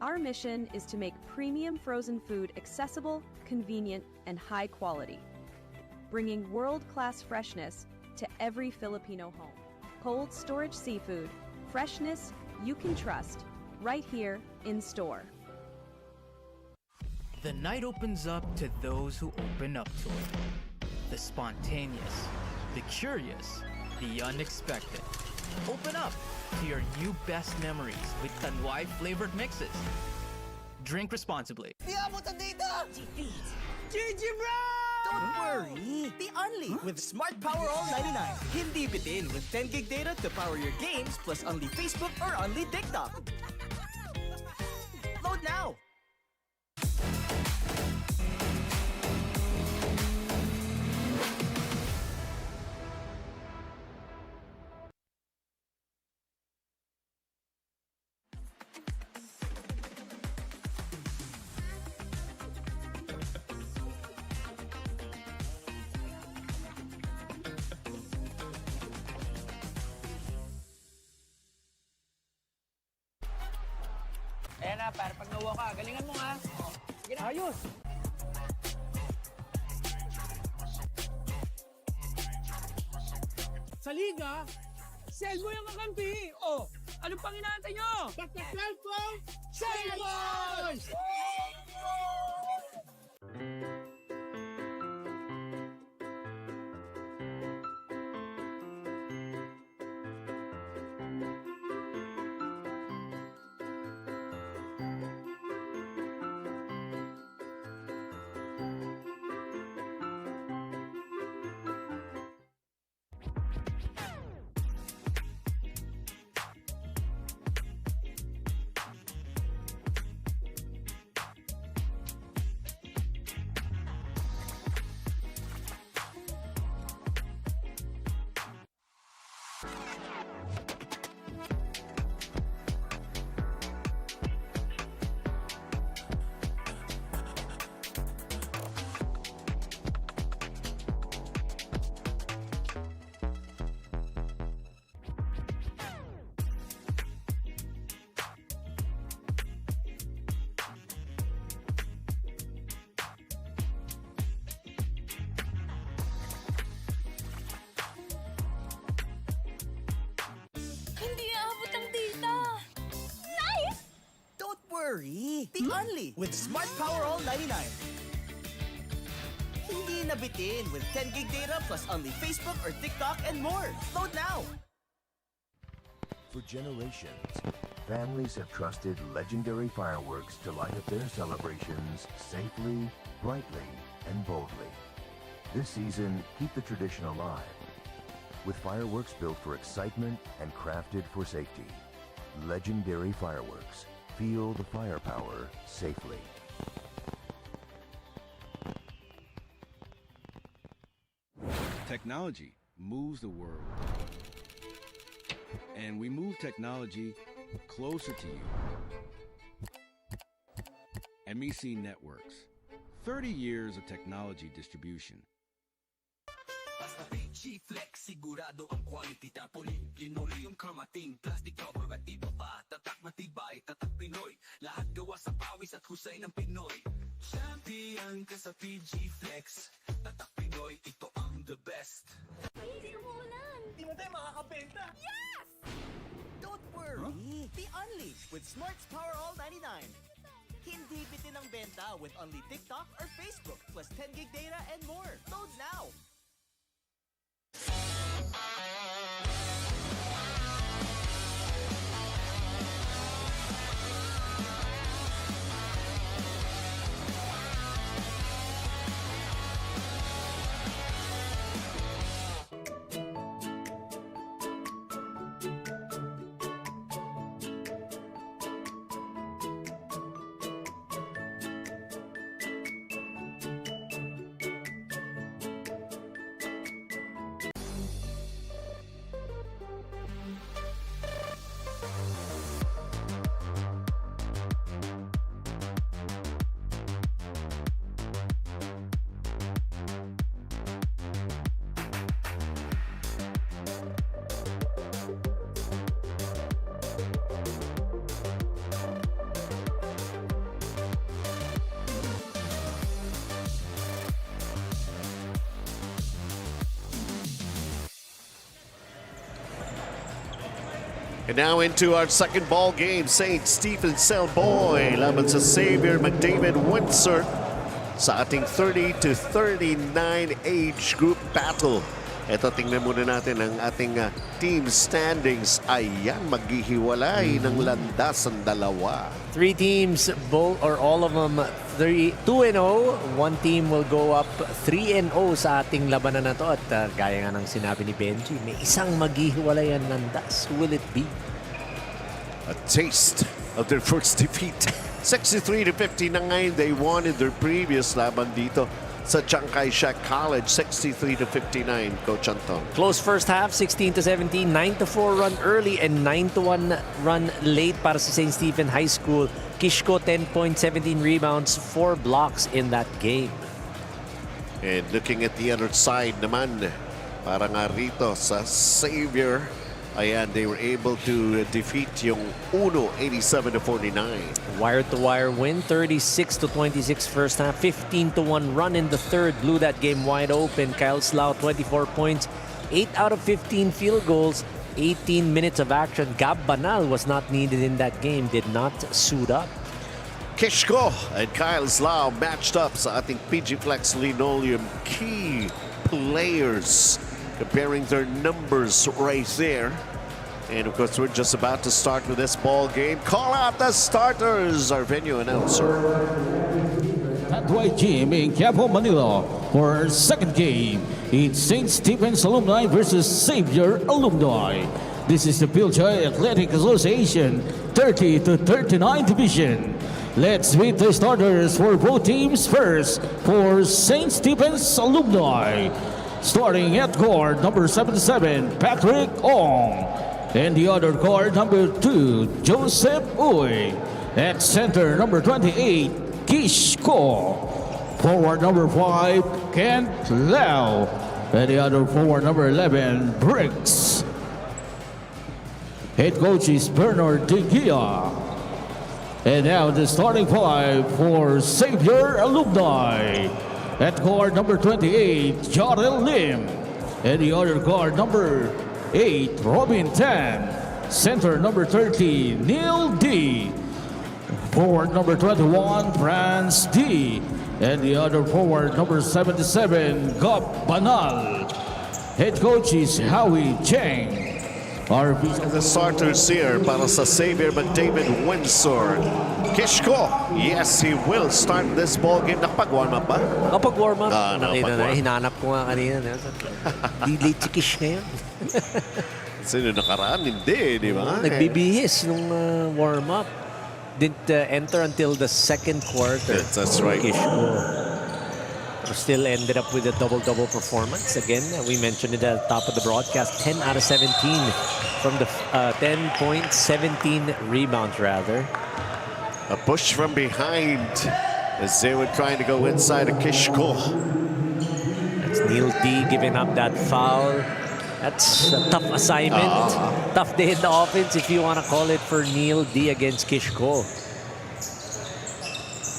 Our mission is to make premium frozen food accessible, convenient, and high quality, bringing world-class freshness to every Filipino home. Cold storage seafood, freshness you can trust, right here in store. The night opens up to those who open up to it. The spontaneous, the curious, the unexpected. Open up to your new best memories with Tanduay flavored mixes. Drink responsibly. Di abot ang data! GG bro! Don't worry! The Only with Smart Power All 99. Hindi bitin with 10 gig data to power your games plus only Facebook or only TikTok. Load now! Ayan na, para pag nawa ka, galingan mo nga. Sige na. Ayos! Sa liga, CELLBOY ang kakampi. O, anong pang inaantay nyo? Basta cellphone, CELLBOY! Worry! The Only with Smart Power All 99. Hindi nabitin with 10 gig data plus only Facebook or TikTok and more. Load now! For generations, families have trusted legendary fireworks to light up their celebrations safely, brightly, and boldly. This season, keep the tradition alive with fireworks built for excitement and crafted for safety. Legendary fireworks. Feel the firepower safely. Technology moves the world. And we move technology closer to you. MEC Networks. 30 years of technology distribution. Basta Fil-chi Flex, sigurado ang quality tapoli. Linoleum Chromating, plastic cover at iba pa. Tatak matibay, tatak Pinoy. Lahat gawa sa pawis at husay ng Pinoy. Champion ka sa Fil-chi Flex. Tatak Pinoy, ito ang the best. Hindi umuulan. Di mo tayo makakabenta. Yes! Don't worry! The Only with Smart's Power All 99. Hindi bitin ang benta with only TikTok or Facebook plus 10 gig data and more. Load now! And now into our second ball game, St. Stephen CELLBOY laban sa Xavier McDavid Windsor sa ating 30 to 39 age group battle. Ito, tingnan muna natin ang ating team standings. Ayan, maghihiwalay ng landas ang dalawa. Three teams, both or all of them, 2-0. One team will go up 3-0 sa ating labanan na to. At gaya nga ng sinabi ni Benji, may isang maghihiwalay ang landas. Who will it be? A taste of their first defeat. 63 to 59, they won in their previous laban dito sa Chiang Kai-shek College, 63 to 59, Coach Anton. Close first half, 16 to 17, 9 to 4 run early and 9 to 1 run late para sa St. Stephen High School. Kishko 10 points, 17 rebounds, 4 blocks in that game. And looking at the other side naman, para nga rito sa Xavier, ayan, they were able to defeat yung Uno 87 to 49. Wire-to-wire win, 36 to 26 first half, 15 to 1 run in the third, blew that game wide open. Kyle Slough 24 points, 8 out of 15 field goals, 18 minutes of action. Gab Banal was not needed in that game, did not suit up. Kishko and Kyle Slough matched up sa ating PG Flex Linoleum key players, comparing their numbers right there. And of course, we're just about to start with this ball game. Call out the starters, our venue announcer. Tanduay Gym in Quiapo, Manila for second game. It's St. Stephen's Alumni versus Xavier Alumni. This is the Fil-chi Athletic Association 30 to 39 division. Let's meet the starters for both teams. First, for St. Stephen's Alumni. Starting at guard, number 77, Patrick Ong. And the other guard, number 2, Joseph Uy. At center, number 28, Kishko. Forward, number 5, Kent Lau. And the other forward, number 11, Briggs. Head coach is Bernard De Gia. And now the starting five for Xavier Alumni. At guard number 28, Jarrell Lim. And the other guard number 8, Robin Tan. Center number 30, Neil D. Forward number 21, France D. And the other forward number 77, Gab Banal. Head coach is Howie Cheng. The starters here para sa Xavier McDavid Windsor. Kishko, yes, he will start this ball game. Nakapag-warm up ba? Nakapag-warm up. Nakita na, hinanap ko nga kanina. Late si Kish ngayon. Sino nakaraan? Hindi, di ba? Nagbibihis nung warm up. Didn't enter until the second quarter. That's right. Kishko. Still ended up with a double-double performance. Again, we mentioned it at the top of the broadcast, 10 out of 17 from the 10 points, 17 rebounds rather. A push from behind as they were trying to go inside of Kishko. That's Neil D giving up that foul. That's a tough assignment. Tough day in the offense if you want to call it for Neil D against Kishko.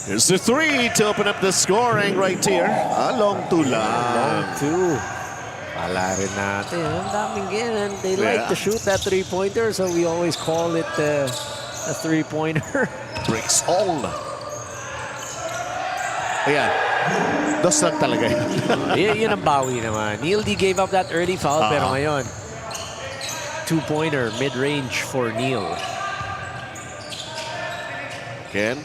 Here's the three to open up the scoring right here. Long two lang. Long two. Pala rin natin. Ang daming ganyan. They like to shoot that three-pointer, so we always call it a three-pointer. Breaks all. Ayan. Dos lang talaga yun. Yun ang bawi naman. Neil D gave up that early foul, pero ngayon, two-pointer, mid-range for Neil. Again,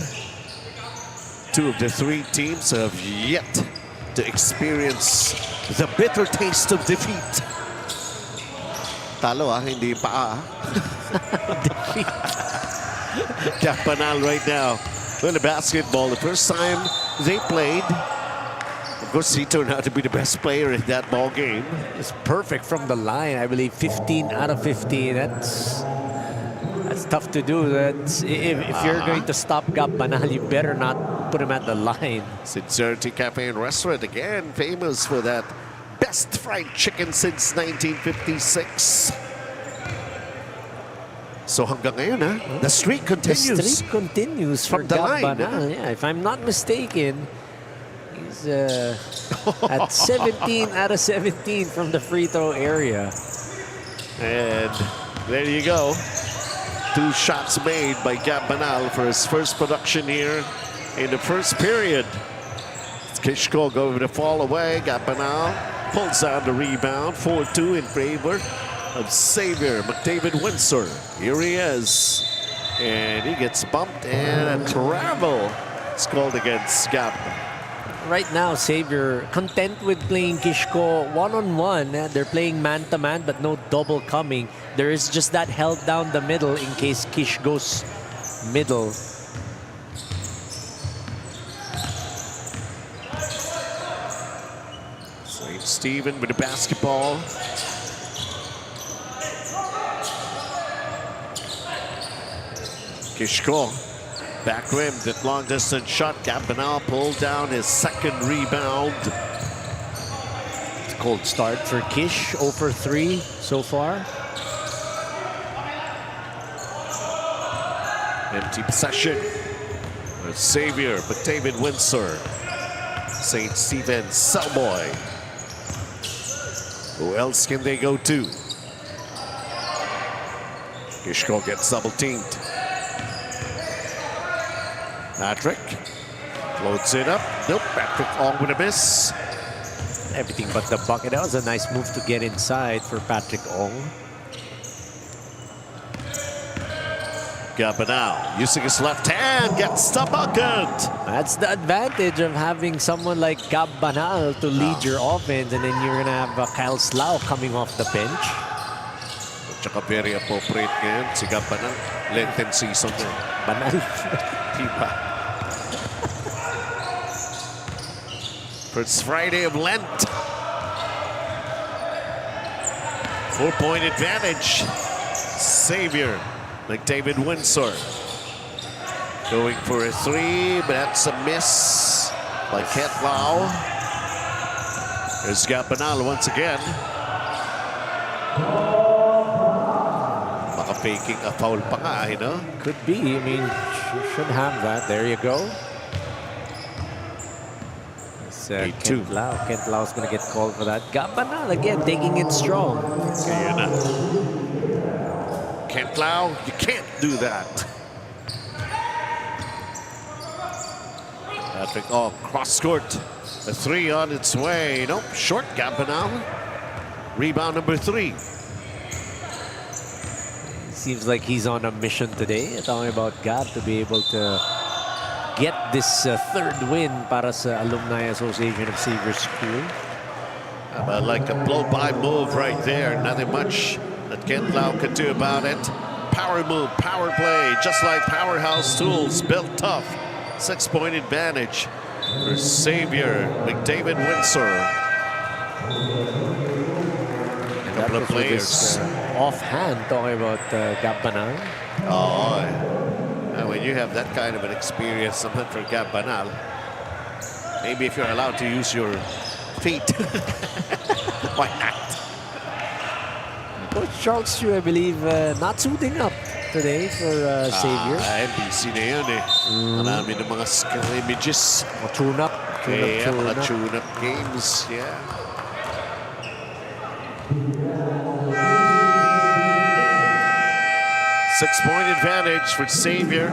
two of the three teams have yet to experience the bitter taste of defeat. Talo hindi paa. Defeat. Banal right now in the basketball. The first time they played, of course, he turned out to be the best player in that ball game. It's perfect from the line. I believe 15 out of 15. That's tough to do. That's if you're going to stop Gab Banal, you better not put him at the line. Sincerity Cafe and Restaurant, again famous for that best fried chicken since 1956. So hanggang ngayon, the streak continues. The streak continues for Gab Banal. Yeah, if I'm not mistaken, he's at 17 out of 17 from the free throw area. And there you go. 2 shots made by Gab Banal for his first production here in the first period. Kishko going to fall away. Gab Banal pulls down the rebound. 4-2 in favor of Xavier McDavid Windsor. Here he is. And he gets bumped, and a travel is called against Gab. Right now, Xavier content with playing Kishko one-on-one. They're playing man-to-man, but no double coming. There is just that held down the middle in case Kish goes middle. St. Stephen with the basketball. Kishko, back rim, that long distance shot. Gab Banal pulled down his second rebound. It's a cold start for Kish, 0 for 3 so far. Empty possession. Xavier McDavid Windsor. St. Stephen CELLBOY. Who else can they go to? Kishko gets double teamed. Patrick floats it up. Nope, Patrick Ong with a miss. Everything but the bucket. That was a nice move to get inside for Patrick Ong. Gab Banal using his left hand gets the bucket. That's the advantage of having someone like Gab Banal to lead your offense, and then you're gonna have Kyle Slough coming off the bench. Tsaka very appropriate ngayon si Gab Banal. Lenten season na. Banal. Diba? First Friday of Lent. 4-point advantage. Xavier McDavid Windsor going for a 3, but that's a miss by Kent Lau. There's Gab Banal once again. Baka faking a foul pa nga, you know? Could be. I mean, should have that. There you go. Kent Lau's going to get called for that. Gab Banal again taking it strong. Kaya na. Kent Lau, you can't do that. Patrick, oh, cross court. A 3 on its way. Nope, short. Gab Banal. Rebound number 3. Seems like he's on a mission today. Talking about Gab to be able to get this third win para sa Alumni Association of Xavier School. But like a blow-by move right there. Nothing much that Kent Lau could do about it. Power move, power play, just like Powerhouse Tools, built tough. 6-point advantage for Xavier McDavid Windsor. A couple of players. Offhand, talking about Gab Banal. Oh, when you have that kind of an experience, something for Gab Banal, maybe if you're allowed to use your feet, why not? Coach Charles Chu, I believe, not suiting up today for Xavier. NBC na yun eh. Marami ng mga scrimmages. Tune-up. Mga tune-up games, yeah. Six-point advantage for Xavier.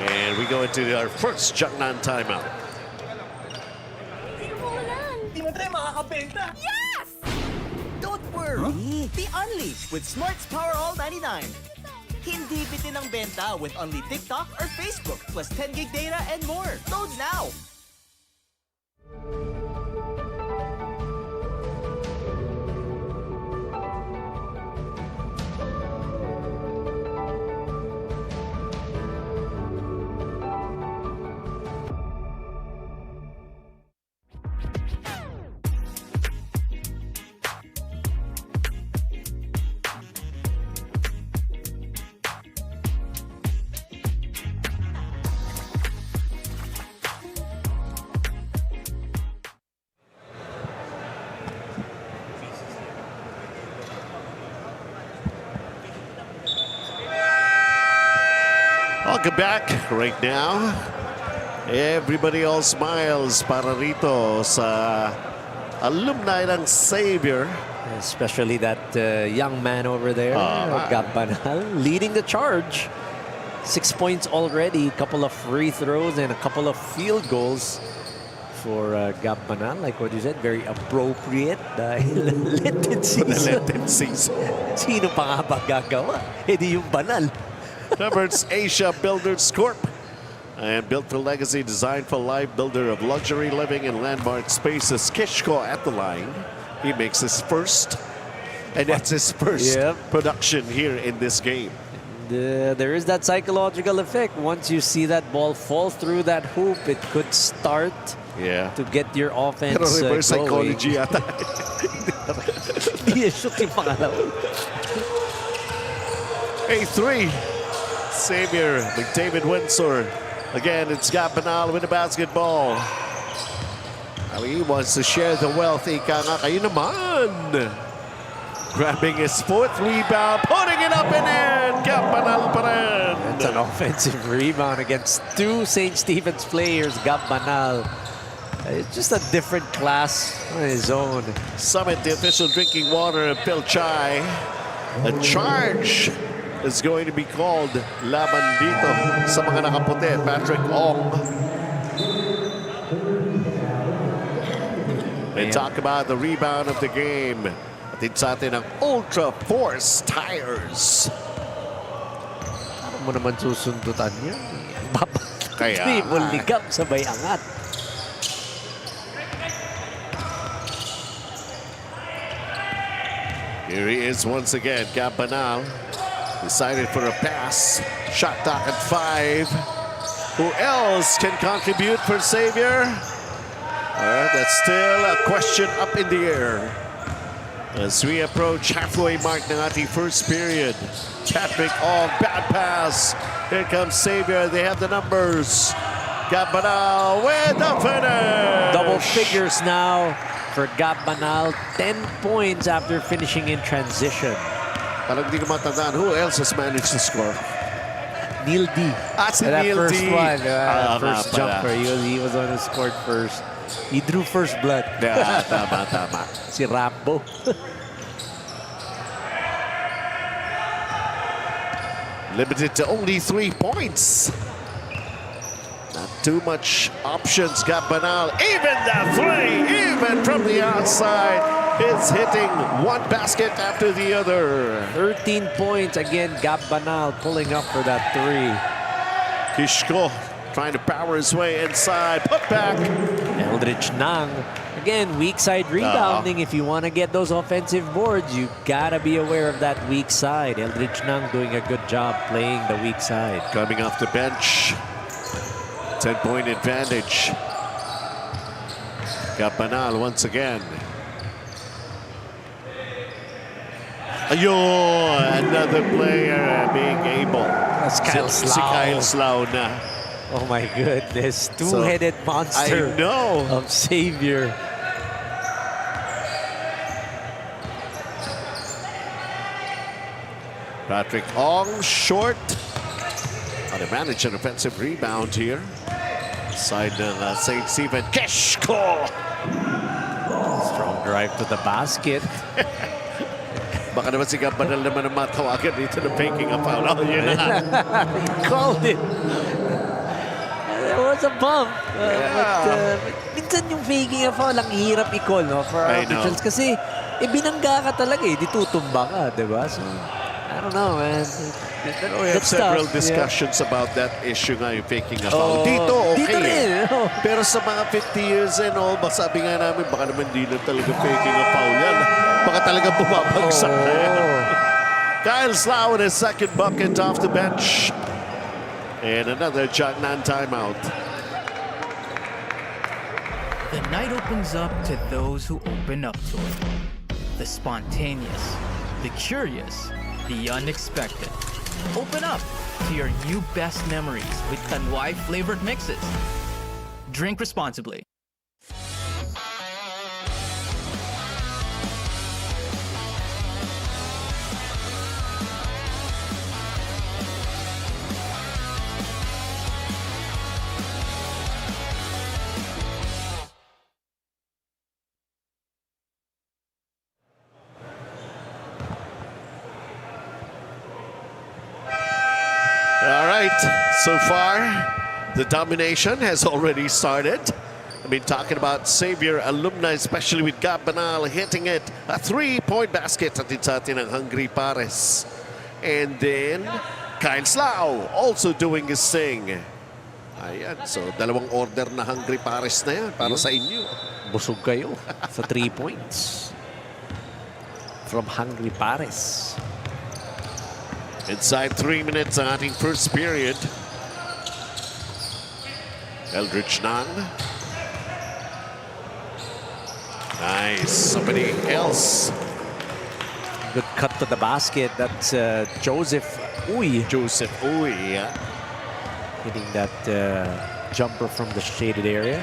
And we go into our first Jangnan timeout. Yes! Don't worry. Be unleashed with Smart's Power All 99. Hindi bitin ang benta with only TikTok or Facebook plus 10 gig data and more. Load now. Welcome back. Right now, everybody all smiles para rito sa alumni ng Xavier. Especially that young man over there, Gab Banal, leading the charge. 6 points already, a couple of free throws and a couple of field goals for Gab Banal. Like what you said, very appropriate dahil Lenten season. Sino pa nga ba gagawa? Hindi yung Banal. Roberts Asia Builders Corp. And built for legacy, designed for life, builder of luxury living and landmark spaces. Kishko at the line. He makes his first, and that's his first production here in this game. There is that psychological effect. Once you see that ball fall through that hoop, it could start to get your offense Pero reverse going. psychology yata. A3. Xavier McDavid Windsor. Again, it's Gab Banal with the basketball. He wants to share the wealth. Ika nga, kayo naman. Grabbing his fourth rebound, putting it up and in. Gab Banal pa rin. It's an offensive rebound against two St. Stephen's players. Gab Banal. It's just a different class on his own. Summit, the official drinking water of Fil-chi. A charge is going to be called laban dito sa mga nakaputi. Patrick Ong. They talk about the rebound of the game. Atid sa atin ang Ultra Force Tires. Ano mo naman susundutan yun? Kaya Triple ligam sabay angat. Here he is once again, Gab Banal. Decided for a pass. Shot clock at 5. Who else can contribute for Xavier? That's still a question up in the air. As we approach halfway mark ng ating first period. Patrick Ong, bad pass. Here comes Xavier. They have the numbers. Gab Banal with the finish. Double figures now for Gab Banal. 10 points after finishing in transition. Parang di ko matandaan. Who else has managed to score? Neil D. Si that Neil first D. one, first jumper. He was on who scored first. He drew first blood. Tama. Si Rambo. Limited to only 3 points. Not too much options. Gab Banal, even the three, even from the outside, is hitting one basket after the other. 13 points again. Gab Banal pulling up for that three. Kishko trying to power his way inside. Put back. Eldridge Nang. Again, weak side rebounding. If you want to get those offensive boards, you gotta be aware of that weak side. Eldridge Nang doing a good job playing the weak side. Coming off the bench. 10-point advantage. Gab Banal once again. Ayun! Another player being able. That's Kyle Si Slau. Kyle Slau na. Oh my goodness. Two-headed monster I know. of Xavier. Patrick Ong short. They manage an offensive rebound here. Side ng St. Stephen. Kishko! Strong drive to the basket. Baka naman si Gab Banal naman ang matawagan dito na faking a foul. Oh, yun na. He called it. There was a bump. But, minsan yung faking a foul, ang hirap i-call, no, for our officials. Kasi, binangga ka talaga eh. Di tutumba ka, di ba? So, I don't know, man. We have several discussions about that issue nga, yung faking a foul. Dito, okay. Dito rin. Pero sa mga 50 years and all, sabi nga namin, baka naman di na talaga faking a foul yan. Baka talaga bumabagsak na yan. Kyle Slau in his second bucket off the bench. And another Jagnan timeout. The night opens up to those who open up to it. The spontaneous, the curious, the unexpected. Open up to your new best memories with Tanduay flavored mixes. Drink responsibly. right, so far, the domination has already started. I mean, talking about Xavier alumni, especially with Gab Banal hitting it. A three-point basket atin sa atin ng Hungry Pares. And then, Kyle Slau also doing his thing. Ayan, so dalawang order na Hungry Pares na yan para sa inyo. Busog kayo sa 3 points from Hungry Pares. Inside 3 minutes ang ating first period. Eldridge Nang. Nice. Somebody else. Good cut to the basket. That's Joseph Uy. Joseph Uy, yeah. Hitting that jumper from the shaded area.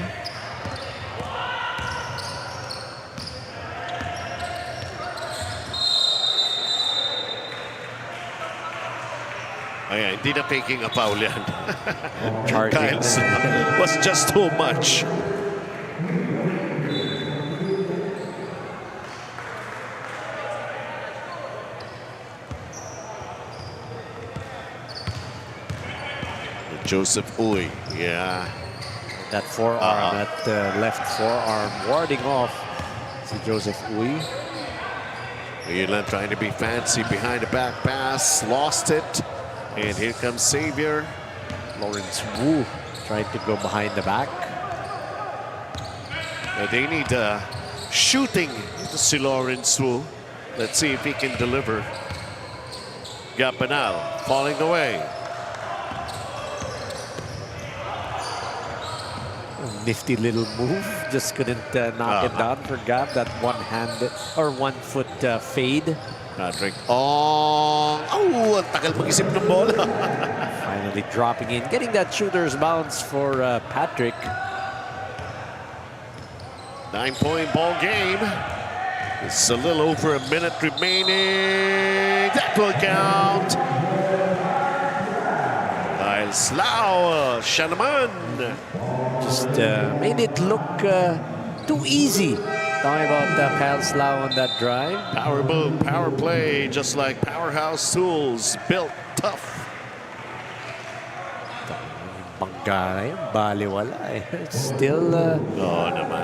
Ayan, hindi na taking a foul yan. Charging. Was just too much. Joseph Uy, yeah. That forearm, that left forearm warding off. See Joseph Uy. Yun lang, trying to be fancy behind the back pass. Lost it. And here comes Xavier. Lawrence Wu trying to go behind the back. They need shooting to see Lawrence Wu. Let's see if he can deliver. Gabanal falling away. Nifty little move. Just couldn't knock it down for Gab. That one-handed or one-foot fade. Patrick. Oh, ang tagal mag-isip ng bola. Finally dropping in. Getting that shooter's bounce for Patrick. 9-point ball game. It's a little over a minute remaining. That will count. Kyle Slau, siya naman. Just made it look too easy. Talking about Kyle Slau on that drive. Power move, power play, just like Powerhouse Tools, built tough. Bangga yan, baliwala eh. Still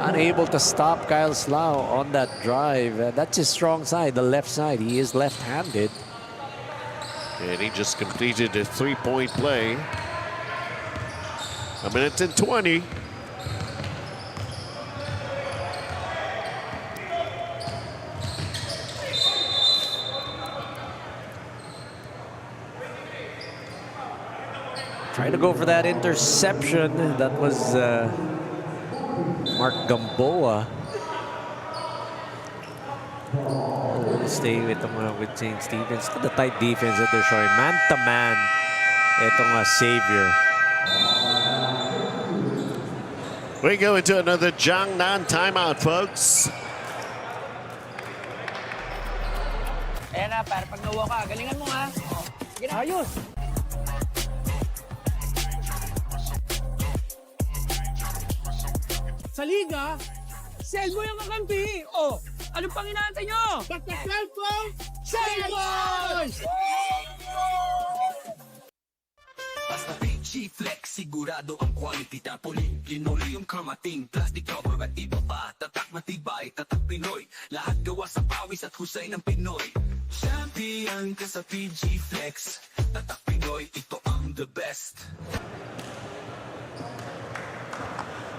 unable to stop Kyle Slau on that drive. That's his strong side, the left side. He is left-handed. And he just completed a three-point play. A minute and 20. Trying to go for that interception. That was Mark Gamboa. We'll stay with St. Stephen's. The tight defense that they're showing. Man-to-man. Itong Xavier. We go into another Jiangnan timeout, folks. Ayan na, para pag nawa ka, galingan mo ha. Sige na. Ayos. Sa liga, CELLBOY ang kakampi. Oh, anong pang inaantay nyo? Basta cellphone, CELLBOY! Basta Fil-chi Flex, sigurado ang quality. Tapoli, linoleum, karmating, plastic cover at iba pa. Tatak matibay, tatak Pinoy. Lahat gawa sa pawis at husay ng Pinoy. Champion ka sa Fil-chi Flex. Tatak Pinoy, ito ang the best.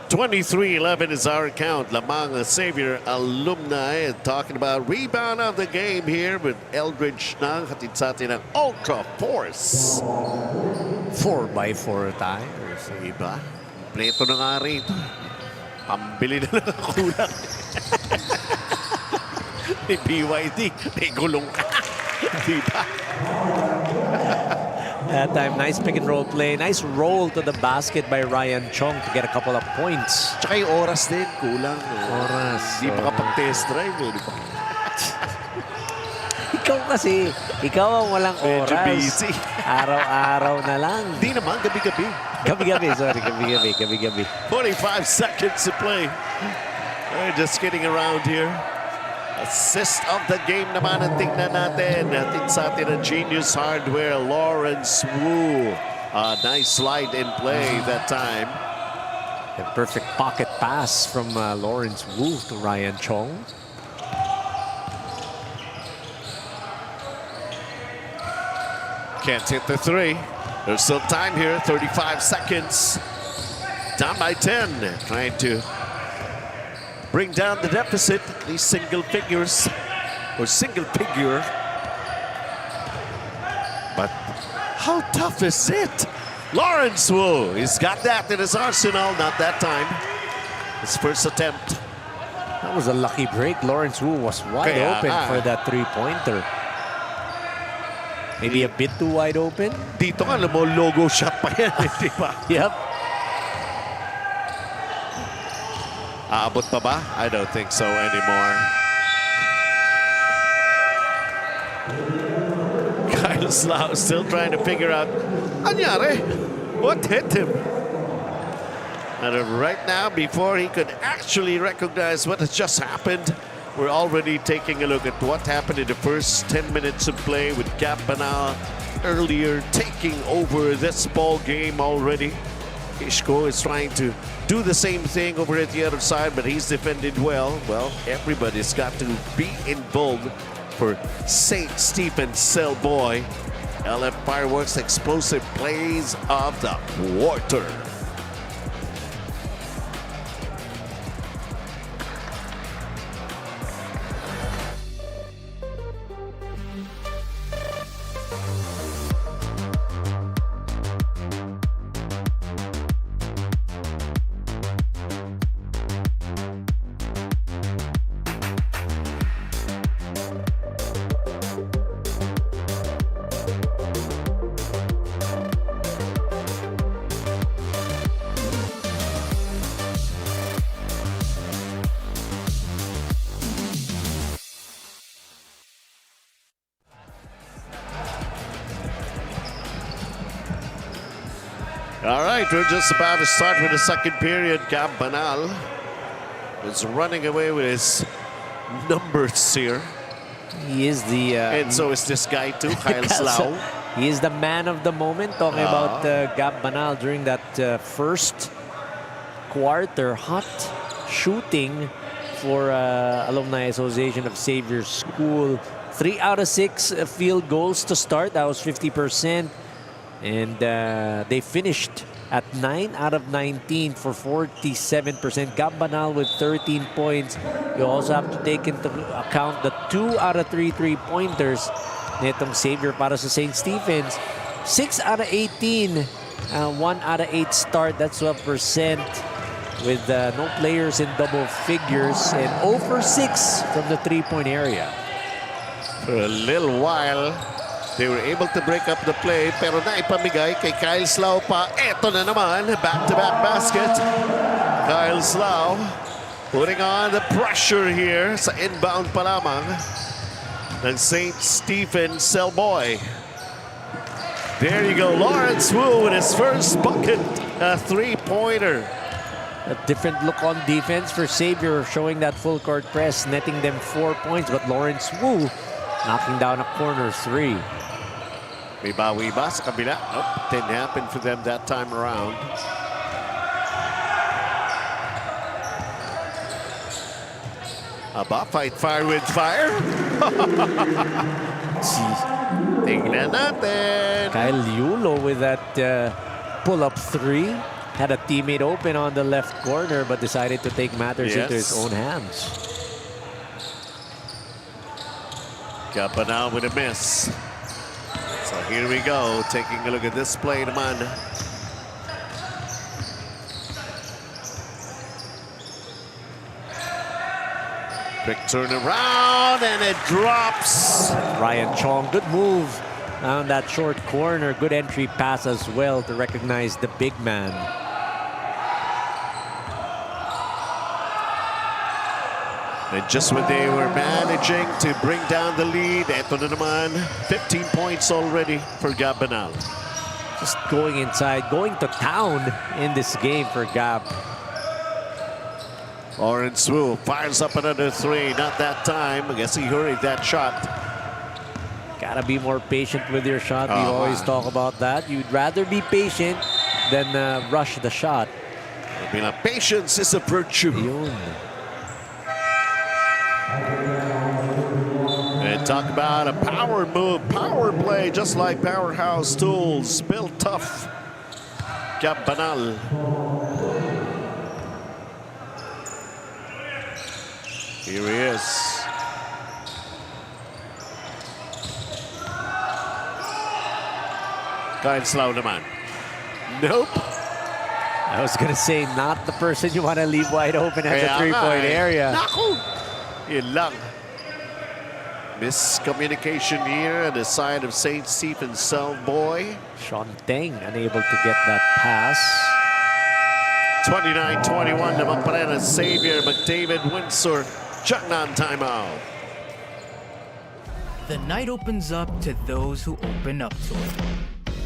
23-11 is our count. Lamang Xavier alumni talking about rebound of the game here with Eldridge Nang. Hatid sa atin ng Ultra Force. 4x4 tires. Iba. Pleto na nga rito. Pambili na lang ang kulang. May BYD. May gulong ka. Diba? That time, nice pick and roll play. Nice roll to the basket by Ryan Chong to get a couple of points. Tsaka yung oras din, kulang. Oras. Hindi pa kapag test drive. Ikaw kasi, ikaw ang walang oras. Medyo busy. Araw-araw na lang. Hindi naman, gabi-gabi. Gabi-gabi, sorry. Gabi-gabi. 45 seconds to play. Just getting around here. Assist of the game naman ang tingnan natin. Natin sa atin ang Genius Hardware, Lawrence Wu. Nice slide in play that time. A perfect pocket pass from Lawrence Wu to Ryan Chong. Can't hit the three. There's still time here, 35 seconds. Down by 10, trying to bring down the deficit, these single figures, or single figure. But how tough is it? Lawrence Wu, he's got that in his arsenal, not that time. His first attempt. That was a lucky break. Lawrence Wu was wide open for that three-pointer. Maybe a bit too wide open. Dito nga, alam mo, logo shot pa yan, di ba? Yep. Aabot pa ba? I don't think so anymore. Kyle Slau still trying to figure out, anyari? What hit him? And right now, before he could actually recognize what has just happened, we're already taking a look at what happened in the first 10 minutes of play with Gab Banal earlier taking over this ball game already. Ishko is trying to do the same thing over at the other side, but he's defended well. Well, everybody's got to be involved for St. Stephen's CELLBOY. LF Fireworks explosive plays of the quarter. All right, we're just about to start with the second period. Gab Banal is running away with his numbers here. He is the... and so is this guy too, Kyle Slau. He is the man of the moment, talking about Gab Banal during that first quarter. Hot shooting for Alumni Association of Xavier School. 3 out of 6 field goals to start. That was 50%. And they finished at 9 out of 19 for 47%. Gab Banal with 13 points. You also have to take into account the 2 out of 3 three-pointers nitong Xavier para sa St. Stephen's. 6 out of 18. 1 out of 8 start. That's 12%. With no players in double figures. And 0 for 6 from the three-point area. For a little while, they were able to break up the play, pero naipamigay kay Kyle Slau pa. Eto na naman, back-to-back basket. Kyle Slau putting on the pressure here sa inbound pa lamang ng St. Stephen's CELLBOY. There you go, Lawrence Wu with his first bucket, a three-pointer. A different look on defense for Xavier, showing that full court press, netting them 4 points, but Lawrence Wu knocking down a corner three. May bawi ba sa kabila? Nope, didn't happen for them that time around. Aba, fight fire with fire. Tingnan natin. Kyle Yulo with that pull-up three. Had a teammate open on the left corner, but decided to take matters into his own hands. Gab Banal with a miss. So here we go, taking a look at this play naman. Quick turnaround and it drops. Ryan Chong, good move on that short corner. Good entry pass as well to recognize the big man. And just when they were managing to bring down the lead, eto na naman, 15 points already for Gab Banal. Just going inside, going to town in this game for Gab. Lawrence Wu fires up another three, not that time. I guess he hurried that shot. Gotta gotta be more patient with your shot. We always talk about that. You'd rather be patient than rush the shot. Patience is a virtue. Yun. And talk about a power move, power play, just like Powerhouse Tools. Built tough. Banal. Here he is. Kyle Slow naman. Nope. I was gonna say, not the person you want to leave wide open at the three-point area. Naku! Yun lang. Miscommunication here on the side of St. Stephen's CELLBOY. Sean Teng unable to get that pass. 29-21 naman pa rin ang Xavier McDavid Windsor. Changnan timeout. The night opens up to those who open up to it.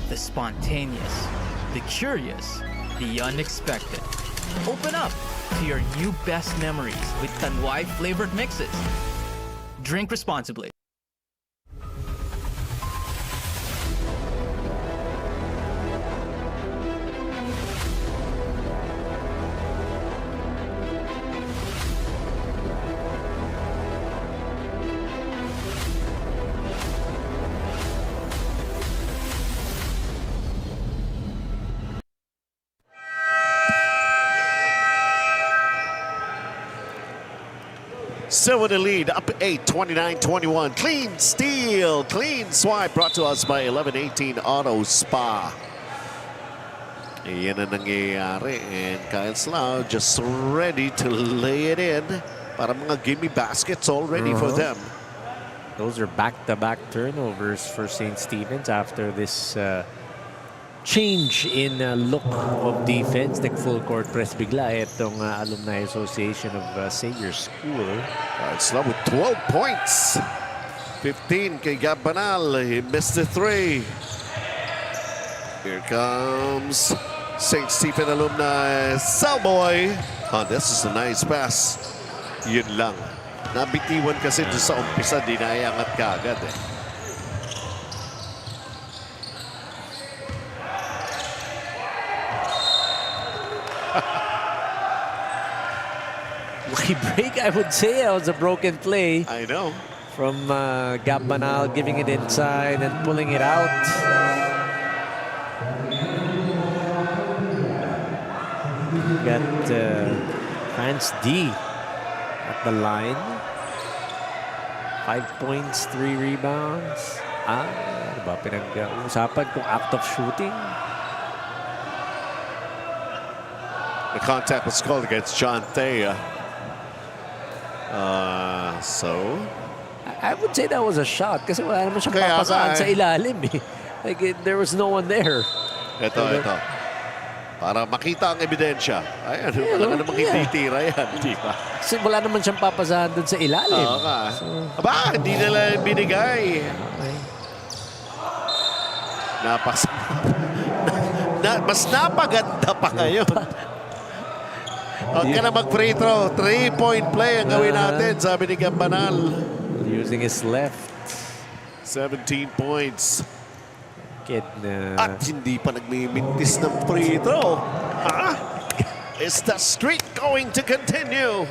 The spontaneous, the curious, the unexpected. Open up to your new best memories with Tanduay flavored mixes. Drink responsibly. Still with the lead, up 8, 29-21. Clean steal, clean swipe, brought to us by 1118 Auto Spa. Iyan ang nangyayari, and Kyle Slow just ready to lay it in. Para mga gimme baskets already for them. Those are back-to-back turnovers for St. Stephen's after this change in look of defense. Nag-full court press bigla itong Alumni Association of Xavier School. It's now with 12 points. 15 kay Banal. He missed the 3. Here comes St. Stephen alumni CELLBOY. Oh, this is a nice pass. Yun lang. Nabitiwan kasi doon sa umpisa, dinayangat kaagad eh. Lucky break, I would say. That was a broken play. I know. From Banal giving it inside and pulling it out. Got France D at the line. 5 points, 3 rebounds. Ano ba pinag-uusapan kung act of shooting? The contact was called against John Thea. So? I would say that was a shot kasi wala naman siyang papasaan sa ilalim eh. Like, there was no one there. Ito. Para makita ang ebidensya. Ayan, wala namang hindi tira yan, di ba? Kasi wala naman siyang papasahan dun sa ilalim. Oo ka. Aba, hindi nila binigay. Okay. Mas napaganda pa ngayon. Huwag ka na mag-free throw. 3-point play ang gawin natin, sabi ni Banal. Using his left. 17 points. Na... At hindi pa nagmimintis ng free throw. Ha? Is the streak going to continue?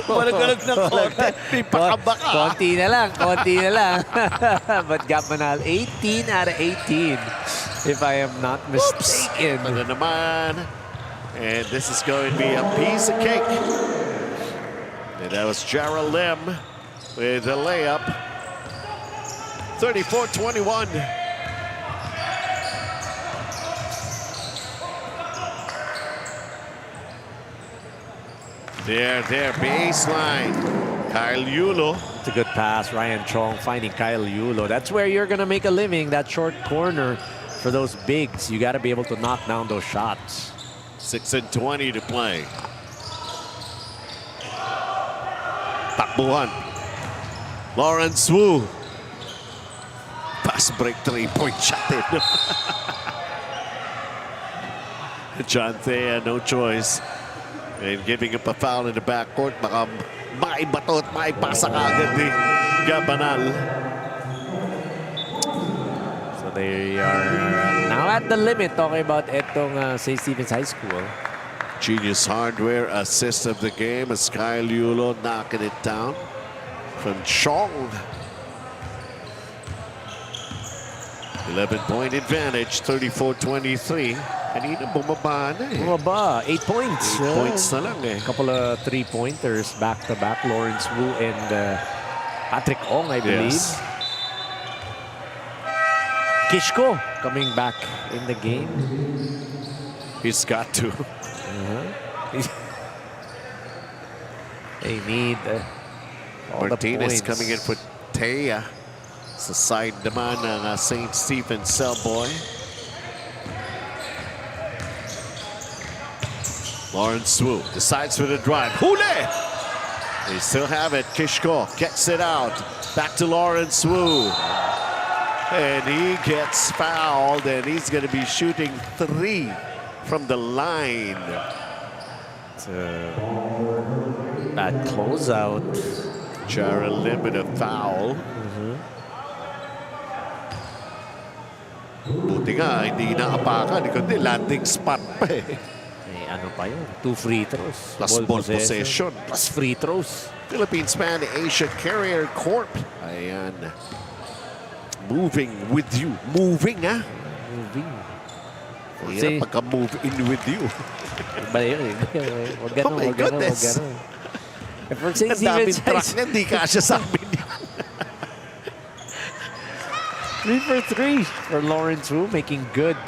Malagalag na konti. Di pa kabaka. Konti na lang. But Banal, 18 out of 18. If I am not mistaken. Ano naman. And this is going to be a piece of cake. And that was Jarrell Lim with a layup. 34-21. There, baseline. Kyle Yulo. It's a good pass. Ryan Chong finding Kyle Yulo. That's where you're going to make a living, that short corner for those bigs. You got to be able to knock down those shots. 6:20 to play. Takbuhan. Lawrence Wu. Fast break 3-point shot in. John Thea, no choice. And giving up a foul in the backcourt. Baka maibato at maipasa agad eh. Gabanal. So they are now at the limit, talking about etong St. Stephen's High School. Genius Hardware assist of the game as Kyle Yulo knocking it down from Chong. 11-point advantage, 34-23. Kanina bumaba na eh. Bumaba, 8 points. 8 points na lang eh. Couple of three-pointers back-to-back. Lawrence Wu and Patrick Ong, I believe. Yes. Kishko coming back in the game. He's got to. They need all Martinez the points. coming in for Taya. Sa side naman ng St. Stephen's CELLBOY. Lawrence Wu decides for the drive. Hule! They still have it. Kishko gets it out. Back to Lawrence Wu. And he gets fouled, and he's going to be shooting 3 from the line. It's a bad closeout. Jared Lim with a foul. Buti nga, hindi inaapakan. Kundi landing spot pa eh. Eh, ano pa yun? 2 free throws. Plus ball possession. Plus free throws. Philippines Pan Asia Carrier Corp. Ayan. Moving with you. Moving, ha? Moving. Hirap pagka-move in with you. Iba yun. Huwag ganun, Oh my huwag ganun, huwag goodness. ganun. For St. Ang daming Stephen's track na, hindi kasya sa amin yan. 3 for 3 for Lawrence Wu, making good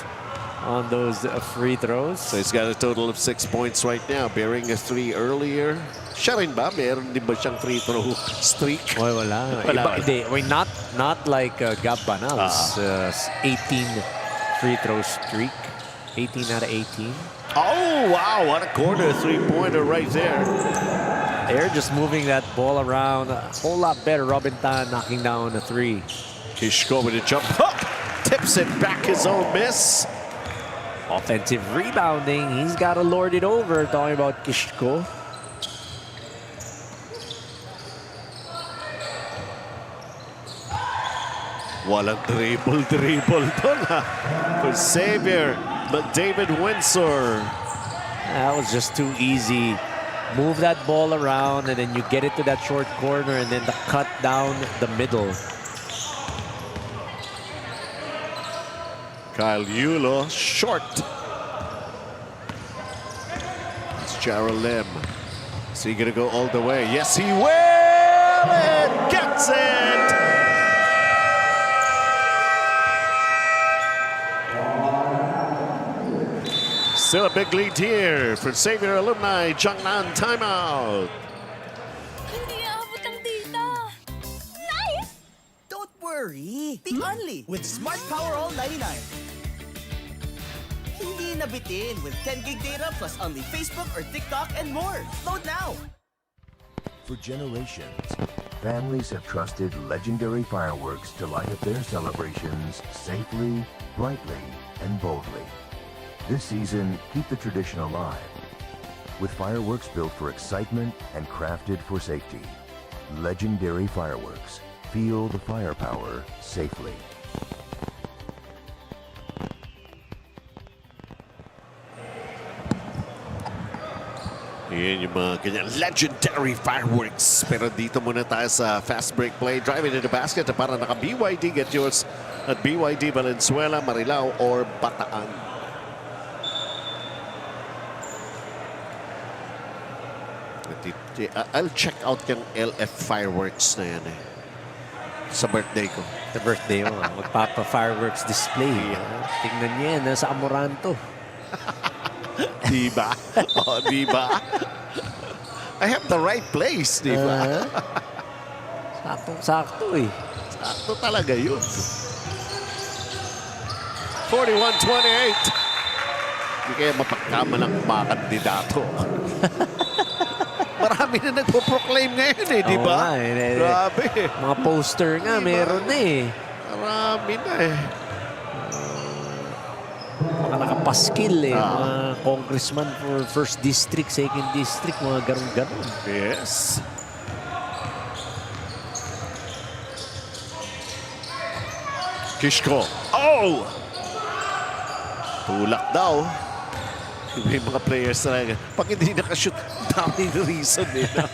on those free throws. So he's got a total of 6 points right now, bearing a 3 earlier. Siya rin ba? Meron din ba siyang free throw streak? Oy, wala. Wala. Hindi, not like Gab Banal's 18 free throw streak. 18 out of 18. Oh, wow. What a corner 3-pointer right there. They're just moving that ball around a whole lot better. Robin Tan knocking down a 3. Kishko with a jump up. Tips it back, his own miss. Offensive rebounding. He's got to lord it over. Talking about Kishko. Walang dribble doon ha. For Xavier McDavid Windsor. That was just too easy. Move that ball around and then you get it to that short corner and then the cut down the middle. Kyle Yulo, short. It's Jared Lim. Is he going to go all the way? Yes, he will! And gets it! Still a big lead here for Xavier Alumni. Jiangnan timeout. Hindi aabot ang data. Nice! Don't worry. The only with Smart Power All 99. Hindi nabitin with 10 gig data plus only Facebook or TikTok and more. Load now. For generations, families have trusted legendary fireworks to light up their celebrations safely, brightly, and boldly. This season, keep the tradition alive with fireworks built for excitement and crafted for safety. Legendary fireworks. Feel the firepower safely. Yan yung mga ganyan legendary fireworks. Pero dito muna tayo sa fast break play. Driving to the basket para naka BYD. Get yours at BYD Valenzuela, Marilao, or Bataan. I'll check out yung LF fireworks na yan eh. Sa birthday ko. The birthday mo, magpapa-fireworks display. Tingnan niya yan, nasa Amoranto. Diba? Oh, diba? I have the right place, diba? Saktong-sakto eh. Sakto talaga yun. 41-28. Hindi kaya mapagkamalang mga kandidato. Marami na nagpo-proclaim ngayon eh, di ba? Grabe. Mga poster nga, diba? Meron na eh. Marami na eh. Mga nakapaskil eh. Mga congressman for first district, second district, mga garong-garon. Yes. Kishko. Oh! Tulak daw. May mga players na pag hindi nakashoot, daming reason eh. No?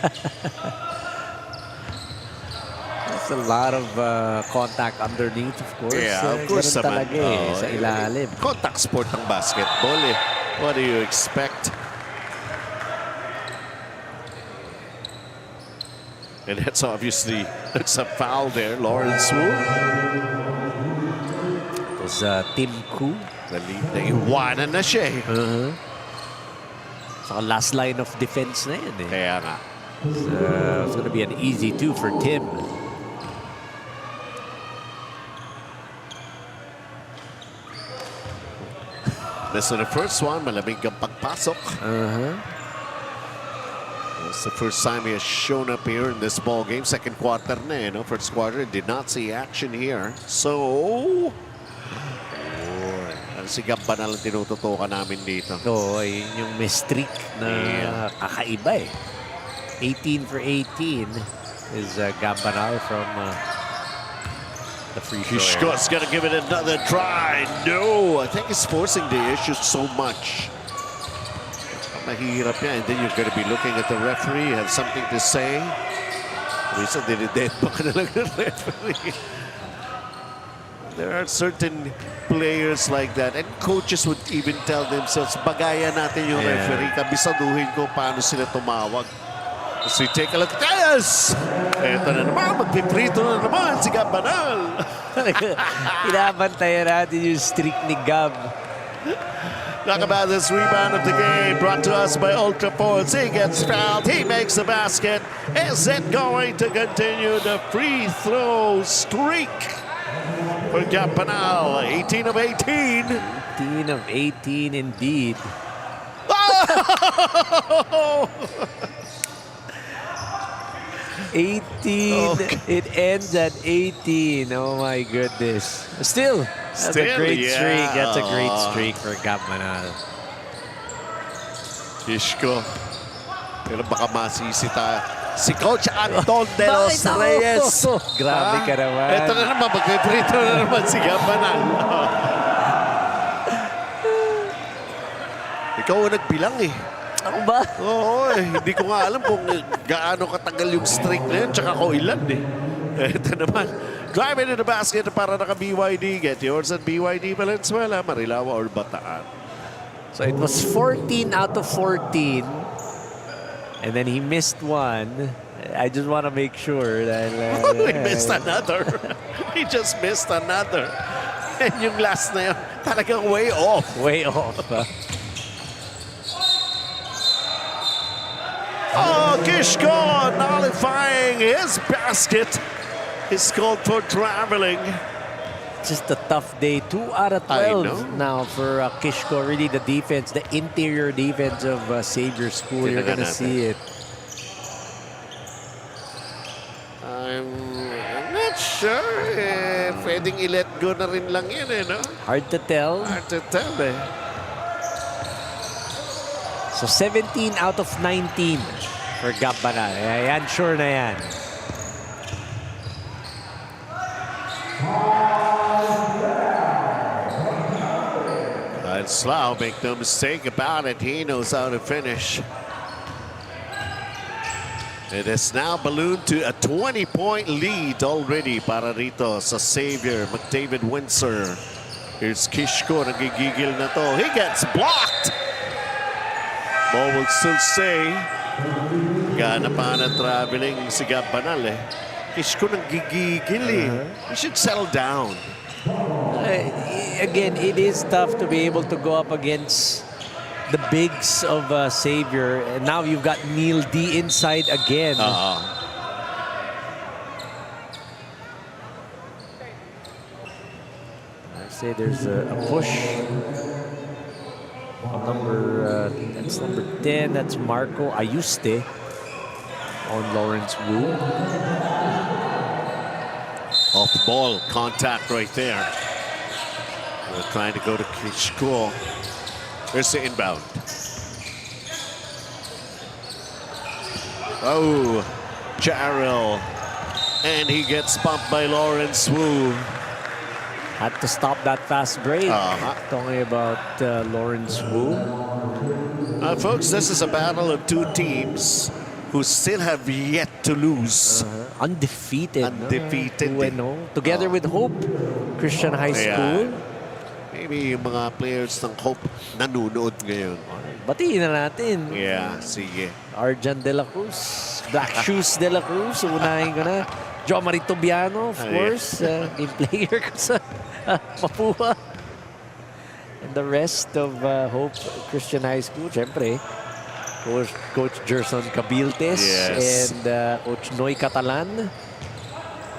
That's a lot of contact underneath, of course. Yeah, of course Ganun naman. talaga eh, sa ilalim. Contact sport ng basketball eh. What do you expect? And that's obviously, that's a foul there. Lawrence Wu. It was Tim Koo. Naiwanan na siya eh. Sa last line of defense na yan eh. Kaya nga. So, it's gonna be an easy 2 for Tim. This is the first one. Malamig ang pagpasok. It's the first time he has shown up here in this ball game. Second quarter na eh, no? First quarter, did not see action here. So, si Gamba na lang tinututukan namin dito. Oo, yun yung may streak na kakaiba eh. 18 for 18 is Gambanal from the free throw. Kishko's gonna give it another try. No, I think he's forcing the issue so much. Mahirap yan. And then you're gonna be looking at the referee. You have something to say. Minsan, dinidate pa ka na lang ng referee. There are certain players like that, and coaches would even tell themselves, bagayan natin yung referee, kabisaduhin ko paano sila tumawag. So we take a look. Yes! Eto na naman, magpiprito na naman si Gambanal. Inabantayan natin yung streak ni Gab. Talk about this rebound of the game brought to us by Ultra Force. He gets fouled. He makes the basket. Is it going to continue the free throw streak for Gambanal? 18 of 18. 18 of 18 indeed. Oh! 18. Okay. It ends at 18. Oh my goodness. Still, that's a great streak. That's a great streak for Gambanal. Kishko. Pero baka masisi tayo. Si Coach Anton de los Reyes. Grabe ka naman. Ito na naman, magpiprito na naman si Gambanal. Ikaw ang nagbilang eh. Ako ba? Oo, hindi ko nga alam kung gaano katagal yung streak na yun, tsaka ko ilan eh. Ito naman, drive into the basket para naka-BYD. Get yours at BYD Valenzuela, Marilao or Bataan. So it was 14 out of 14. And then he missed one. I just want to make sure that... he missed another. He just missed another. And yung last na yun, talagang way off. Way off. Oh, Kishko nullifying his basket. He's called for traveling. Just a tough day. 2 out of 12 now for Kishko. Really the defense, the interior defense of Xavier School. You're going to see it. I'm not sure. Pwedeng i-let go na rin lang yan eh, no? Hard to tell. Hard to tell eh. So 17 out of 19 for Gambanal. Yan, sure na yan. And Slough, make no mistake about it. He knows how to finish. It is now ballooned to a 20-point lead already para rito sa Xavier McDavid Windsor. Here's Kishko, nagigigil na to. He gets blocked! Ball will still stay. Gana pa na traveling si Gambanal eh. Kishko nagigigil eh. He should settle down. Again, it is tough to be able to go up against the bigs of Xavier. And now you've got Neil D inside again. I say there's a push. That's number 10. That's Marco Ayuste on Lawrence Wu. Off the ball, contact right there. We're trying to go to Kishko. There's the inbound. Oh, Jarrell. And he gets bumped by Lawrence Wu. Had to stop that fast break. Talking about Lawrence Wu. Folks, this is a battle of two teams who still have yet to lose. Undefeated. Undefeated. 2-0. Together with Hope Christian High School. Maybe yung mga players ng Hope nanonood ngayon. Batiin na natin. Yeah, sige. Arjan De La Cruz. Black Shoes De La Cruz. Unahin ko na. Jo Marito Biano, of course. Game player ko sa Mapua. And the rest of Hope Christian High School. Siyempre, Coach Gerson Cabiltes and Coach Noy Catalan.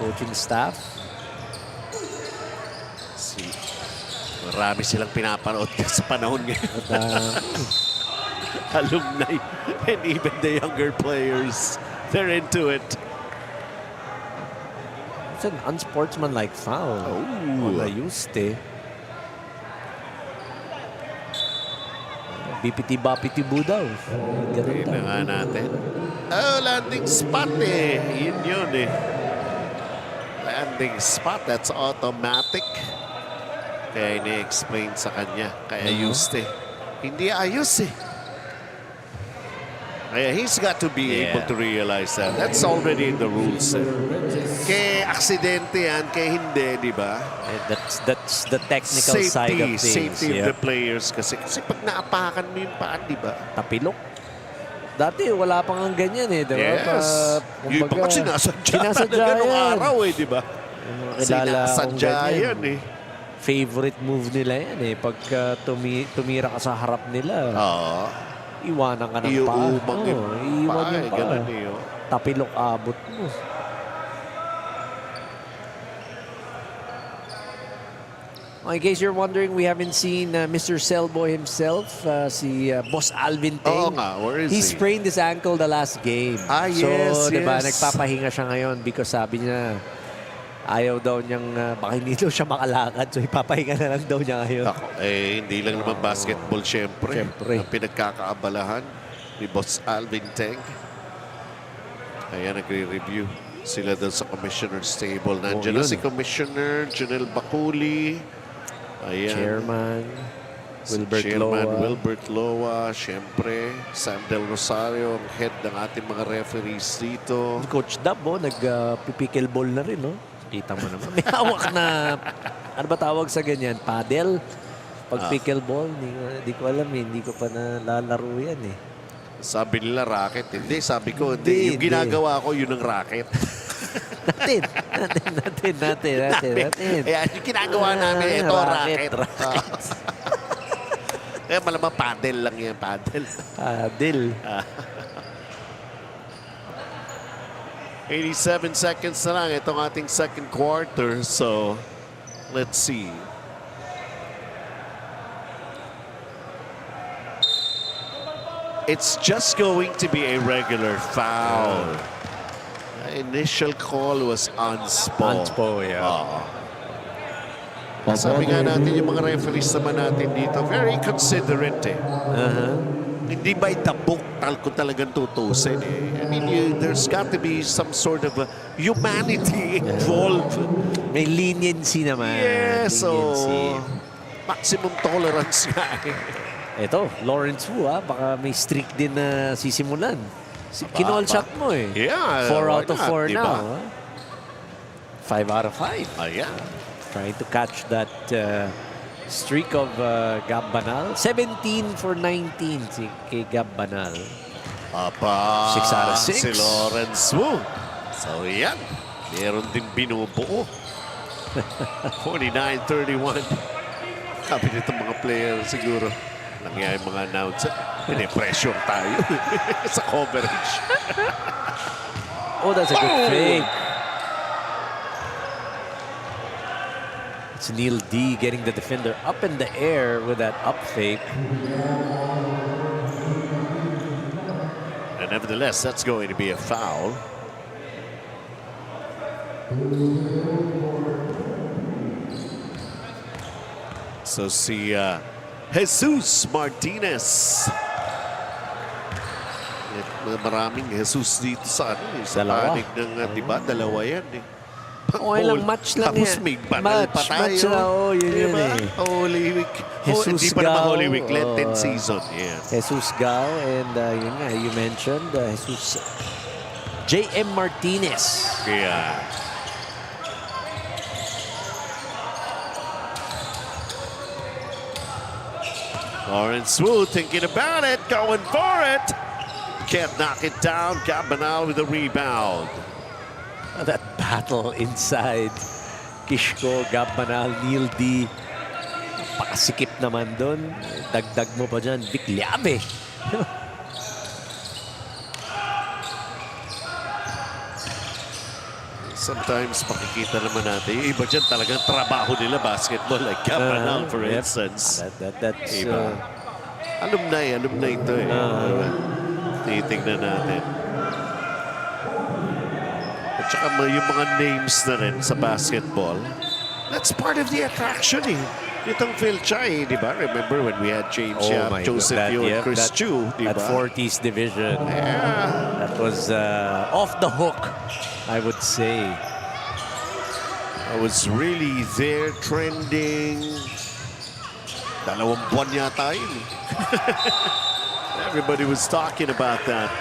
Coaching staff. Marami silang pinapanood sa panahon ngayon. Alumni and even the younger players, they're into it. It's an unsportsmanlike foul. On Ayuste. BPT-BAPT-bu daw. Ganun na nga natin. Landing spot eh. Yun eh. Landing spot, that's automatic. Kaya ini-explain sa kanya. Kaya ayos eh. Hindi ayos eh. Kaya he's got to be able to realize that. That's already in the rules. Kaya aksidente yan, kaya hindi, di ba? That's the technical side of things. Safety of the players kasi pag naapakan mo yung paan, di ba? Tapilok. Dati wala pang ang ganyan eh, di ba? Yes. Yung iba kasi sinasadya na ganong araw eh, di ba? Sinasadya yan eh. Favorite move nila yan eh. Pagka tumira ka sa harap nila. Iwanan ka ng paa. Iuumang yung paa. Tapilok abot mo. In case you're wondering, we haven't seen Mr. CELLBOY himself, si Boss Alvin Teng. Where is he? He sprained his ankle the last game. Yes, diba, nagpapahinga siya ngayon because sabi niya, ayaw daw niyang, baka hindi daw siya makalakad. So, ipapahinga na lang daw niya ngayon. Hindi lang naman basketball, syempre. Ang pinagkakaabalahan ni Boss Alvin Teng. Kaya nagre-review sila doon sa Commissioner's Table. Nandiyan na si Commissioner Janelle Baculi. Ayan. Chairman Wilbert Loa. Syempre, Sam Del Rosario, ang head ng ating mga referees dito. Coach Dab, nag-pickle ball na rin, no? Kita mo naman. May hawak na, ano ba tawag sa ganyan? Paddle? Pag pickleball, hindi ko alam eh. Hindi ko pa nalalaro yan eh. Sabi nila racket. Hindi, sabi ko, hindi. Yung ginagawa ko, yun ang racket. natin. Ayan, yung ginagawa namin, ito, racket. Kaya malamang paddle lang yan, paddle. 87 seconds na lang itong ating second quarter. So, let's see. It's just going to be a regular foul. Initial call was unspo. Sabi nga natin yung mga referees naman natin dito, very considerate eh. Hindi by the book kung talagang tutusin eh. I mean, there's got to be some sort of humanity involved. May leniency naman. Yes, so maximum tolerance nga eh. Ito, Lawrence Wu baka may streak din na sisimulan. Kinall shot mo eh. Yeah. 4 out of 4 now. 5 out of 5. Ayan. Trying to catch that streak of Gab Banal. 17 for 19 si kay Gab Banal. 6 out of 6. Si Lawrence Wu. So yan. Meron din binubuo. 49-31. Sabi nito mga player siguro. Nangyay mga announcer. Pine-pressure tayo sa coverage. That's a good fake. It's Neil D getting the defender up in the air with that up fake. And nevertheless, that's going to be a foul. So si Jesus Martinez. Maraming Jesus dito sa panig ng, diba? Dalawa yan eh. Okay lang, match lang Tapos yan. may banal pa tayo. Match na, yun yun Diba? eh. Holy Week. Jesus Hindi pa naman Gao, Holy Week. Lenten season. Yeah. Jesus Gao and yun nga, you mentioned Jesus J.M. Martinez. Yeah. Lawrence Wu thinking about it, going for it. Can't knock it down. Gabanal with the rebound. That battle inside. Kishko, Gabanal, Neil D. Pasikip naman doon. Dagdag mo pa dyan, Vic Liabe. Sometimes makikita naman natin, yung iba dyan talagang trabaho nila basketball, like Gabanal, for instance. That's Iba. Alumni ito eh. Titignan natin. At saka yung mga names na rin sa basketball, that's part of the attraction eh. Itong Fil-chi, di ba? Remember when we had James Yap, Joseph Yu, and Chris Chu, di ba? That 40s division. Yeah. That was off the hook, I would say. I was really there, trending. 2 buwan yata yun. Everybody was talking about that.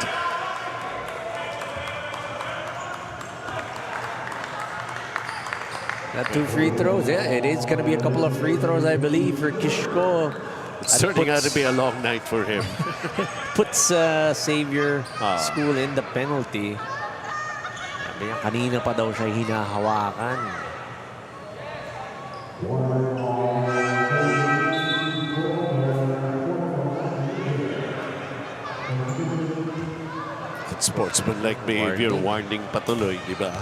That 2 free throws, yeah, it is going to be a couple of free throws, I believe, for Kishko. It's turning out to be a long night for him. Puts Xavier School in the penalty. Sabi niya, kanina pa daw siya hinahawakan. Sportsman-like behavior, warning patuloy, di ba?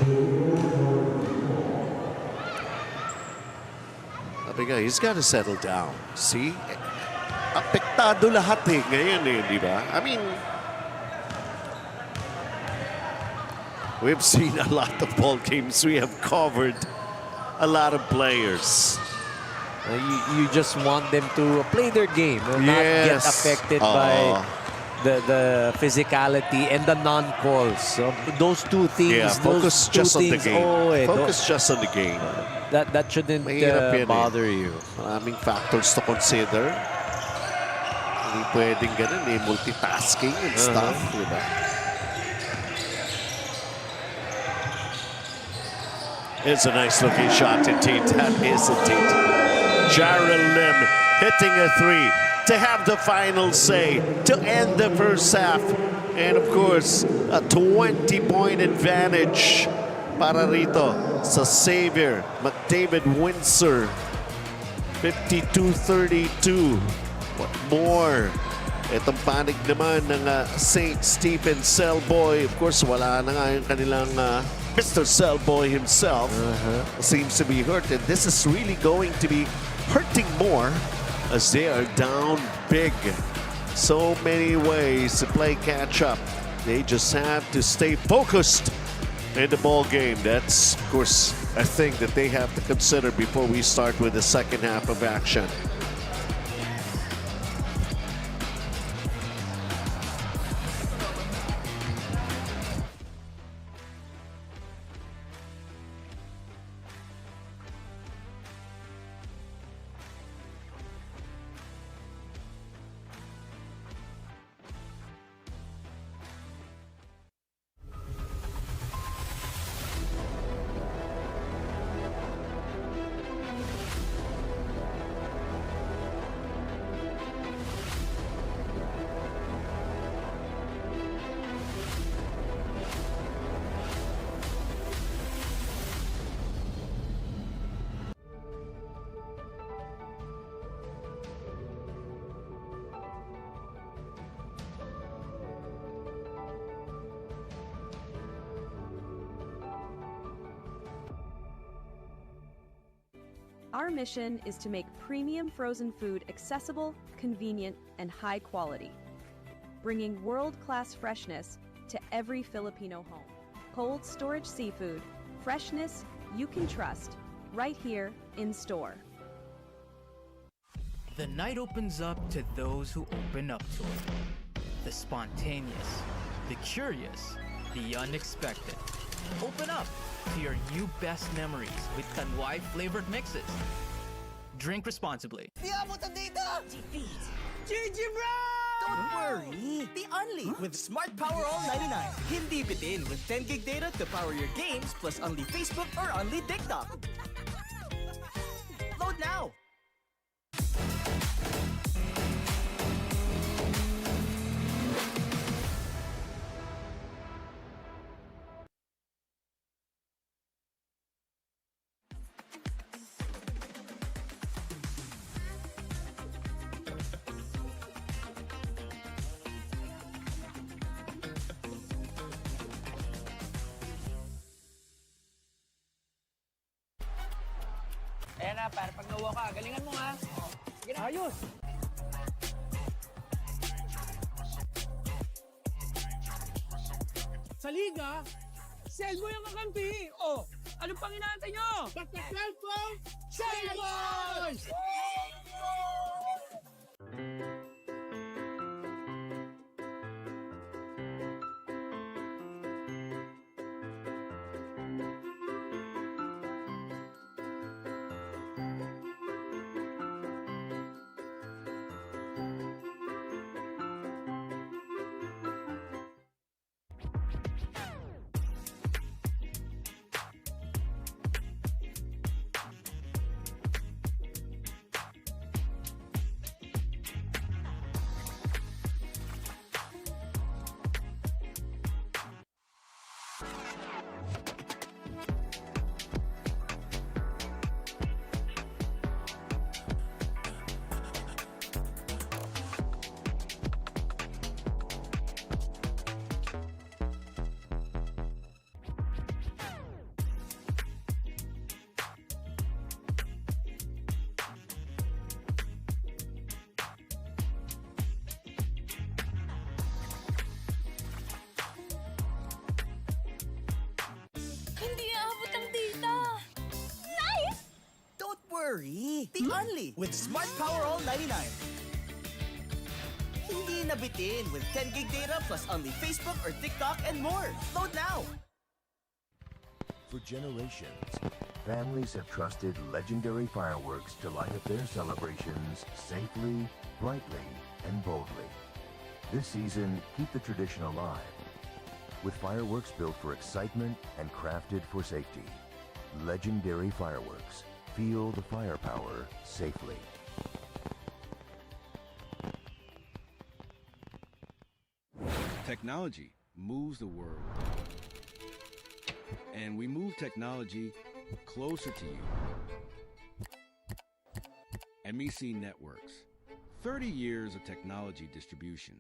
Sabi nga, he's got to settle down. See? Apektado lahat eh ngayon eh, di ba? I mean, we've seen a lot of ball games. We have covered a lot of players. You just want them to play their game, not get affected by the physicality and the non-calls. So those two things. Yeah, focus just on the game. Focus just on the game. That shouldn't bother you. Maraming factors to consider. Hindi pwedeng ganun eh, multitasking and stuff, di ba? It's a nice looking shot indeed. That is indeed. Jarrell Lim hitting a 3 to have the final say, to end the first half. And of course, a 20-point advantage para rito sa Xavier McDavid Windsor. 52-32. What more? Itong panig naman ng St. Stephen CELLBOY. Of course, wala na nga yung kanilang Mr. CELLBOY himself. Seems to be hurt. And this is really going to be hurting more as they are down big. So many ways to play catch up. They just have to stay focused in the ball game. That's, of course, a thing that they have to consider before we start with the second half of action. Our mission is to make premium frozen food accessible, convenient, and high quality, bringing world-class freshness to every Filipino home. Cold storage seafood, freshness you can trust, right here in store. The night opens up to those who open up to it. The spontaneous, the curious, the unexpected. Open up to your new best memories with Tanduay flavored mixes. Drink responsibly. Di abot ang data! GG bro! Don't worry! The Only with Smart Power All 99. Hindi bitin with 10 gig data to power your games plus only Facebook or only TikTok. Load now! Ayan na, para pag nawa ka, galingan mo ha. Sige na. Ayos! Sa liga, CELLBOY ang kakampi. Oh, ano pang inaantay nyo? Basta cellphone, CELLBOY! Hindi aabot ang data. Nice! Don't worry! The Only with Smart Power All 99. Hindi nabitin with 10 gig data plus only Facebook or TikTok and more. Load now! For generations, families have trusted legendary fireworks to light up their celebrations safely, brightly, and boldly. This season, keep the tradition alive with fireworks built for excitement and crafted for safety. Legendary fireworks. Feel the firepower safely. Technology moves the world. And we move technology closer to you. MEC Networks. 30 years of technology distribution.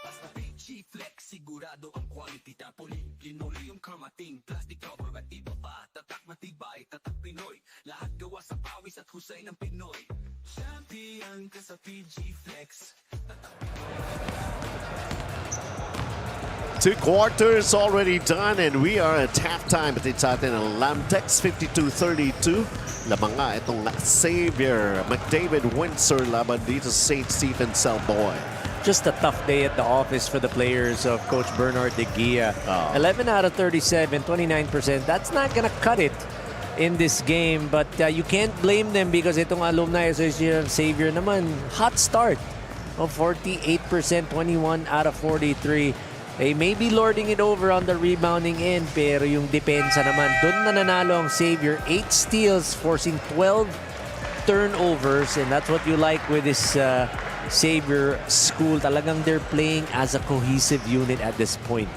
Basta Fil-chi Flex, sigurado ang quality tapoli. Linoleum, carmating, plastic cover at iba pa. Tatak matibay, tatak Pinoy. Lahat gawa sa pawis at husay ng Pinoy. Champion ka sa Fil-chi Flex. Two quarters already done and we are at halftime. At sa atin ang Lamtex 52-32. Lamang nga itong Xavier McDavid Windsor laban dito sa St. Stephen CELLBOY. Just a tough day at the office for the players of Coach Bernard De Gia. 11 out of 37, 29%. That's not gonna cut it in this game, but you can't blame them because itong Alumni Association of Xavier naman, hot start of 48%, 21 out of 43. They may be lording it over on the rebounding end, pero yung depensa naman, doon na nanalo ang Xavier. 8 steals, forcing 12 turnovers, and that's what you like with this Xavier school. Talagang they're playing as a cohesive unit at this point.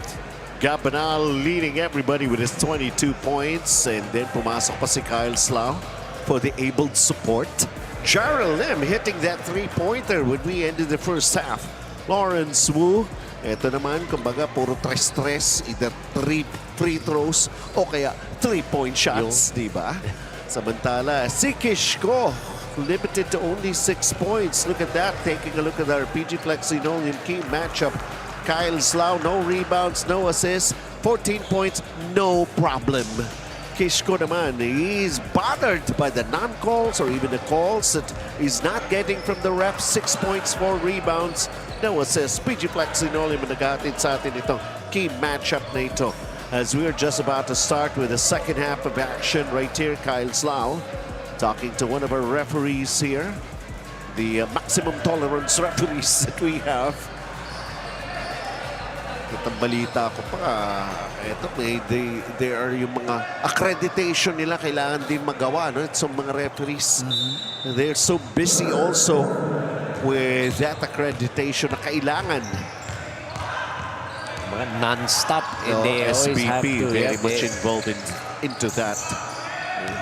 Gabanal leading everybody with his 22 points, and then pumasok pa si Kyle Slough for the abled support. Jarrell Lim hitting that three-pointer when we ended the first half. Lawrence Wu, eto naman, kumbaga, puro tres-tres, either 3 free throws o kaya 3-point shots, di ba? Samantala, si Kishko, limited to only 6 points. Look at that, taking a look at our PG Flexi-Nolian key matchup. Kyle Slough, no rebounds, no assists, 14 points, no problem. Kishko naman, he's bothered by the non-calls or even the calls that he's not getting from the refs. 6 points, 4 rebounds, no assists. PG Flexi-Nolian naghatid sa atin itong key matchup na ito. as we are just about to start with the second half of action right here. Kyle Slau talking to one of our referees here, the maximum tolerance referees that we have. Itong balita ko pa, eto they are yung mga accreditation nila kailangan din magawa, no? It's some mga referees. They're so busy also with that accreditation na kailangan. Mga non-stop, and they always have to. Very much involved into that.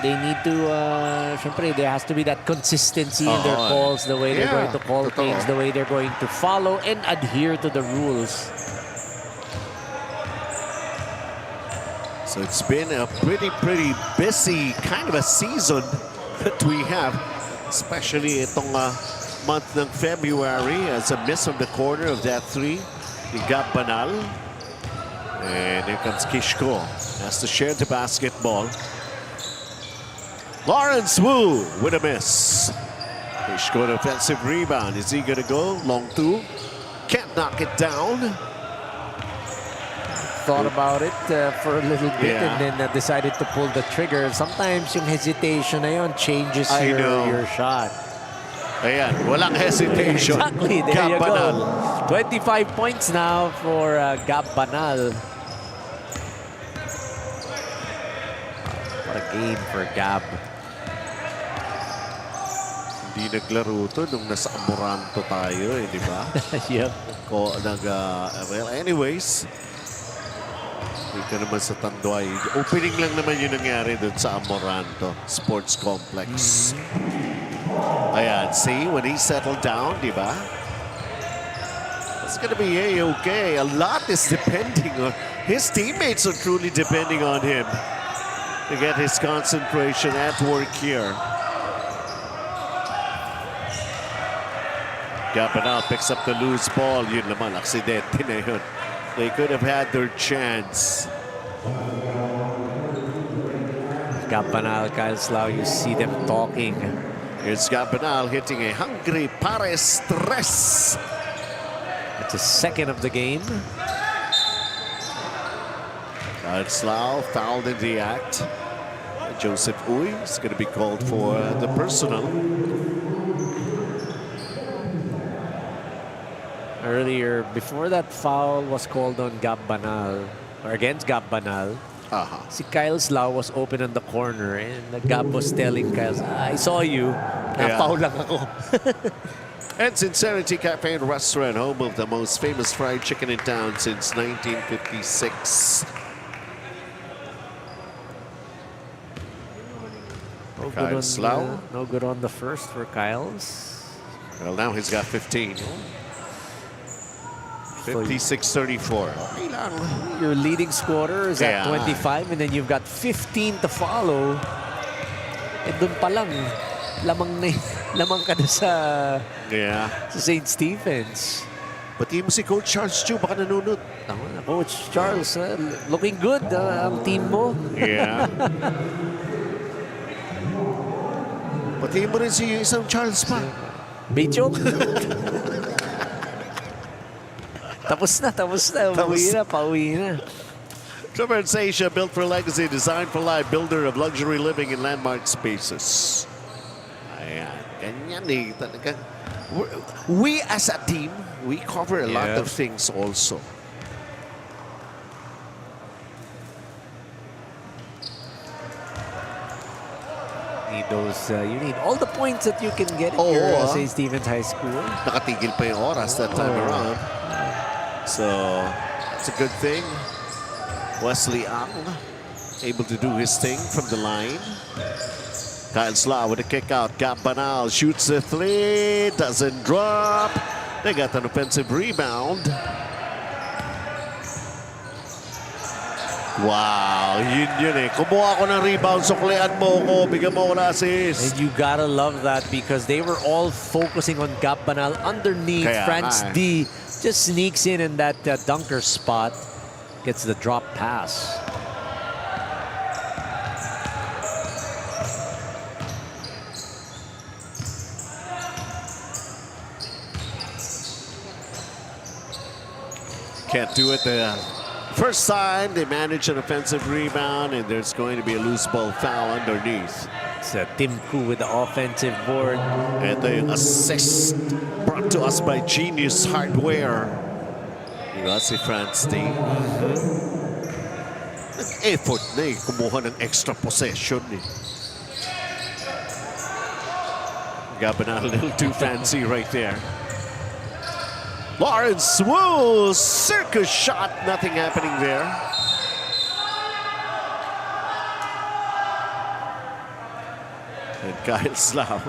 They need to, syempre, there has to be that consistency in their calls, the way they're going to call things, the way they're going to follow and adhere to the rules. So it's been a pretty busy kind of a season that we have, especially itong month ng February, as a miss from the corner of that three, the Gab Banal. And here comes Kishko, has to share the basketball. Lawrence Wu with a miss. Kishko, an offensive rebound. Is he gonna go? Long two. Can't knock it down. Thought about it for a little bit and then decided to pull the trigger. Sometimes yung hesitation na yun changes your shot. Ayan, walang hesitation. Exactly, there you go. 25 points now for Gab Banal. What a game for Gab. Hindi naglaro to nung nasa Amoranto tayo, di ba? Yep. Well, anyways, dito naman sa Tanduay. Opening lang naman yung nangyari dun sa Amoranto Sports Complex. Ayan, see, when he settled down, di ba? It's gonna be A-okay. A lot is depending on... His teammates are truly depending on him to get his concentration at work here. Gabanal picks up the loose ball. Yun naman, aksidente na yun. They could have had their chance. Gab Banal, Kyle Slau, you see them talking. Here's Gabanal hitting a hungry pares tres. It's the second of the game. Kyle Slau fouled in the act. Joseph Uy is going to be called for the personal. Earlier, before that foul was called on Gab Banal, or against Gab Banal, si Kyle Slau was open on the corner and Gab was telling Kyle, I saw you, na-foul lang ako. And Sincerity Cafe and Restaurant, home of the most famous fried chicken in town since 1956. Kyle Slau. No good on the first for Kyle's. Well, now he's got 15. 56-34. Your leading scorer is at 25 and then you've got 15 to follow. Eh dun pa lang, lamang ka na sa St. Stephen's. Pati mo si Coach Charles Chu, baka nanunod. Coach Charles, looking good ang team mo. Yeah. Pati mo rin si isang Charles pa. Bicho? Tapos na. Pauwi na. Trevor Asia, built for legacy, designed for life, builder of luxury living in landmark spaces. Ayan, ganyan eh. Talaga. We as a team, we cover a lot of things also. Need those, you need all the points that you can get in your St. Stephen's High School. Nakatigil pa yung oras that time around. So, that's a good thing. Wesley Ang able to do his thing from the line. Kyle Slau with a kick out. Gab Banal shoots the three. Doesn't drop. They got an offensive rebound. Wow, yun eh. Kumuha ko ng rebound, suklian mo ko, bigyan mo ko na assist. And you gotta love that because they were all focusing on Gab Banal underneath. France D just sneaks in that dunker spot, gets the drop pass. Can't do it. The First time they manage an offensive rebound, and there's going to be a loose ball foul underneath. It's Tim Koo with the offensive board. And the assist brought to us by Genius Hardware. Diba si Franz T? Nag-effort na eh. Kumuha ng extra possession eh. Gaba na a little too fancy right there. Lawrence Wu, circus shot, nothing happening there. And Kyle Slough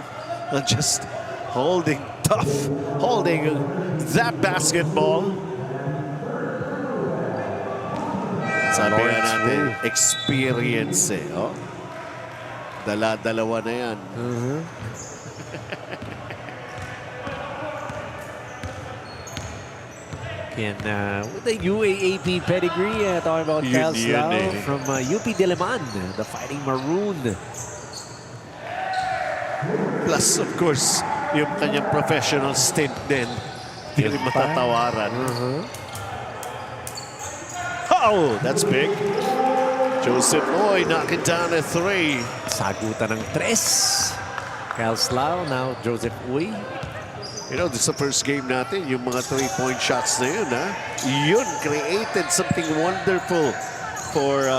just holding tough, holding that basketball. Sabi nga natin, experience eh. Oh? Dala-dalawa na yan. And with the UAAP pedigree, talking about Kyle Slough from UP Diliman, the Fighting Maroon. Plus, of course, yung kanyang professional stint din. Hindi matatawaran. Oh, that's big. Joseph Loy knocking down a 3. Sagutan ng 3. Kyle Slough, now Joseph Uy. You know, this is the first game natin, yung mga 3-point shots na yun, ha? Yun, created something wonderful for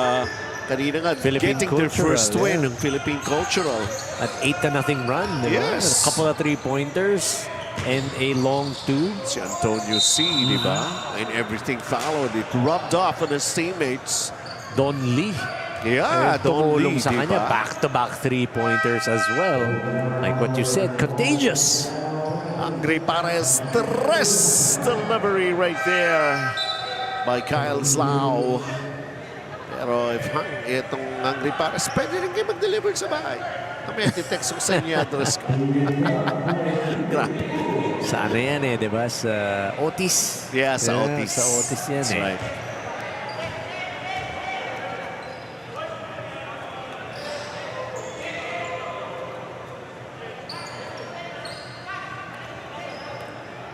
kanina nga, getting their first win ng Philippine Cultural. At 8-0 run, diba? Yes. A couple of 3-pointers and a long 2. Si Antonio C, diba? And everything followed. It rubbed off on his teammates. Don Lee. Yeah, Don Lee, sa kanya, diba? back-to-back 3-pointers as well. Like what you said, contagious. Angry Pares, stress delivery right there by Kyle Slough. Pero if itong Angry Pares, pwede rin kayo mag-deliver sa bahay. Kami, titext ko sa inyo address ko. Grabe. Sana yan eh, di ba? Sa Otis. Yeah, sa Otis. Sa Otis yan. That's right.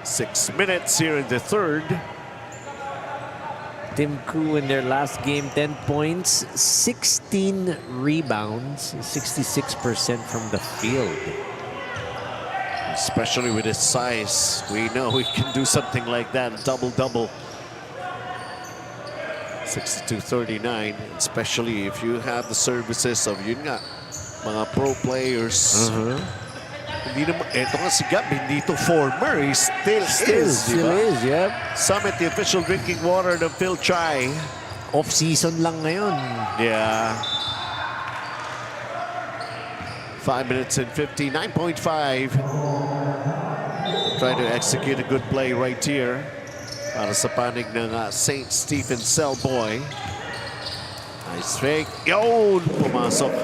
Six minutes here in the third. Tim Koo in their last game, 10 points, 16 rebounds, 66% from the field. Especially with his size, we know he can do something like that, double-double. 62-39, especially if you have the services of yun nga, mga pro players. Hindi naman, eto nga si Gab, hindi to former. He still is, yep. Summit, the official drinking water ng Fil-chi. Off-season lang ngayon. Yeah. 5 minutes and 59.5. Trying to execute a good play right here. Para sa panig ng St. Stephen CELLBOY. Nice fake. Yun! Pumasok.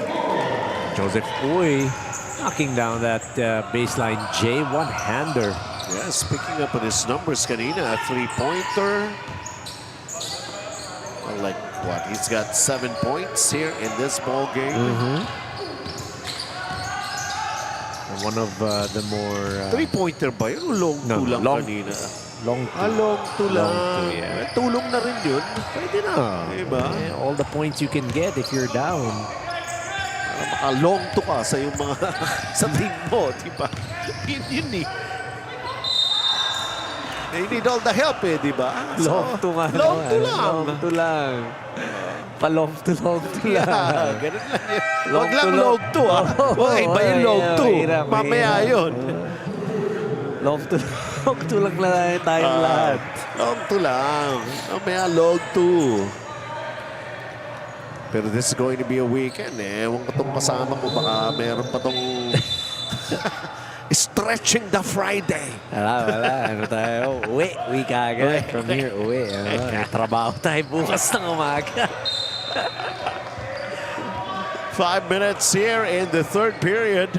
Joseph Uy knocking down that baseline J one-hander. Yeah, speaking up of his numbers kanina, a 3-pointer. Well, like what? He's got 7 points here in this ball game. One of the more... 3-pointer ba yun? Long two lang kanina. Long two. Long two lang. Long two, yeah. Tulong na rin yun. Pwede na. Diba? Yeah, all the points you can get if you're down. Maka-long to ka sa yung mga sa team mo, diba? Yun eh. They need all the help eh, diba? Long to nga. Long to lang. Long to lang. Pa-long to lang. Yeah, ganun lang yun. Huwag lang long to ah. Iba yung long to. Mamaya yun. Long to lang tayong lahat. Long to lang. Mamaya long to. Pero this is going to be a weekend eh. Ewan ko itong kasama mo. Baka meron pa itong stretching the Friday. Wala. Ano tayo? Uwi kagad. From here, uwi. Trabaho tayo bukas ng umaga. 5 minutes here in the third period.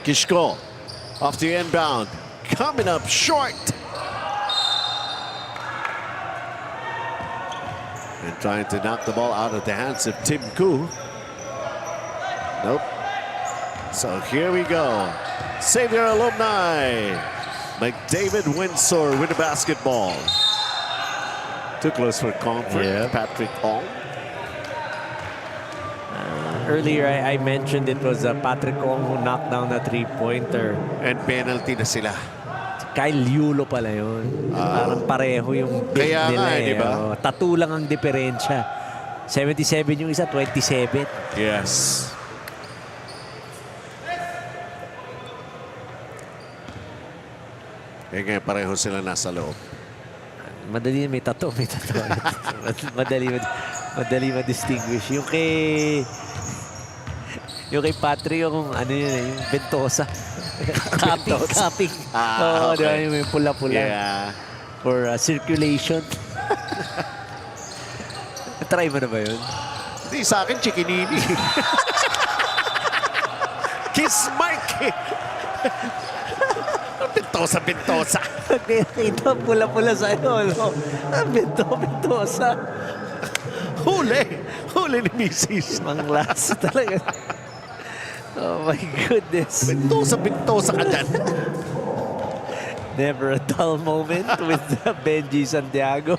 Kishko off the inbound. Coming up short. And trying to knock the ball out of the hands of Tim Koo. Nope. So here we go. Xavier alumni McDavid Windsor with the basketball. Too close for comfort. Yeah. Patrick Ong. Earlier, I mentioned it was Patrick Ong who knocked down a three-pointer. And penalty na sila. Kyle Yulo pala yun. Parang pareho yung big Kaya nila. nga, di ba? Tattoo lang ang diferensya. 77 yung isa, 27. Yes. Kaya nga, pareho sila nasa loob. Madali may tattoo. madali ma-distinguish. Yung kay Patrick, yung ano yun, yung Ventosa. Copy. Oo, okay. diba, yung pula-pula. Yeah. For circulation. Try mo na ba yun? Hindi, sa akin, chikinini. Kiss Mike. Bentosa. Kita pula-pula sa'yo. No? Ventosa. Huli ni Mrs. Manglas talaga. Oh my goodness. Bentosa ka dyan. Never a dull moment with Benji Santiago.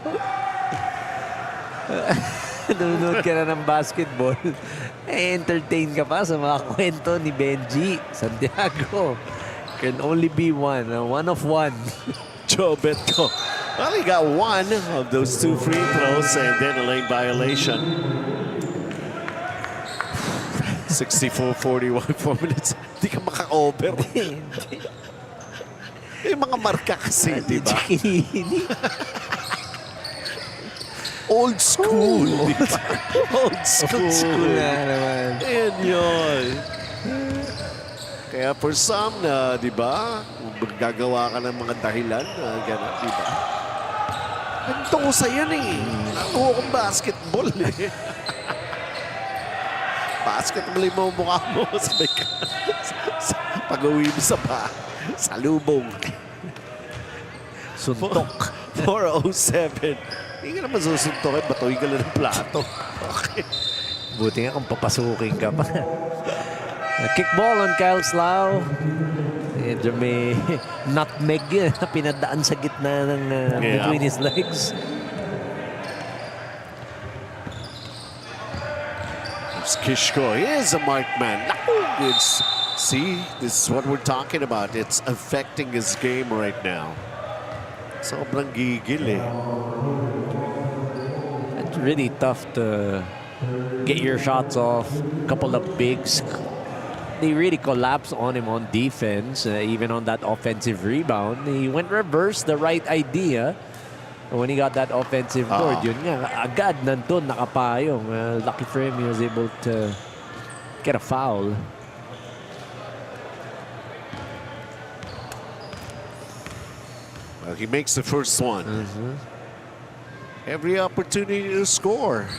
Nunod ka na ng basketball. Entertain ka pa sa mga kwento ni Benji Santiago. Can only be one of one. Joe Betko. Well, he got one of those 2 free throws and then a lane violation. 64-41, 4 minutes. Hindi ka maka-over. Yung mga marka kasi, di ba? Old school. Old school na naman. Ayan yun. Kaya for some na, di ba, gagawa ka ng mga dahilan, gano'n, di ba? Bentosa yan eh. Nakuha kong basketball eh. Basketball yung mga mukha mo. Pag-uwi mo sa lubong. Suntok. 4:07. Hindi ka naman susuntokin. Batuin ka lang ng plato. Okay. Buti nga kung papasukin ka pa. Kickball on Kyle Slough. Medyo may nutmeg na pinadaan sa gitna ng between his legs. Kishko, he is a marked man. See, this is what we're talking about. It's affecting his game right now. Sobrang gigil eh. It's really tough to get your shots off. Couple of bigs. They really collapsed on him on defense, even on that offensive rebound. He went reverse, the right idea. When he got that offensive board, yun nga, agad nandun, nakapayong. Lucky for him, he was able to get a foul. Well, he makes the first one. Every opportunity to score.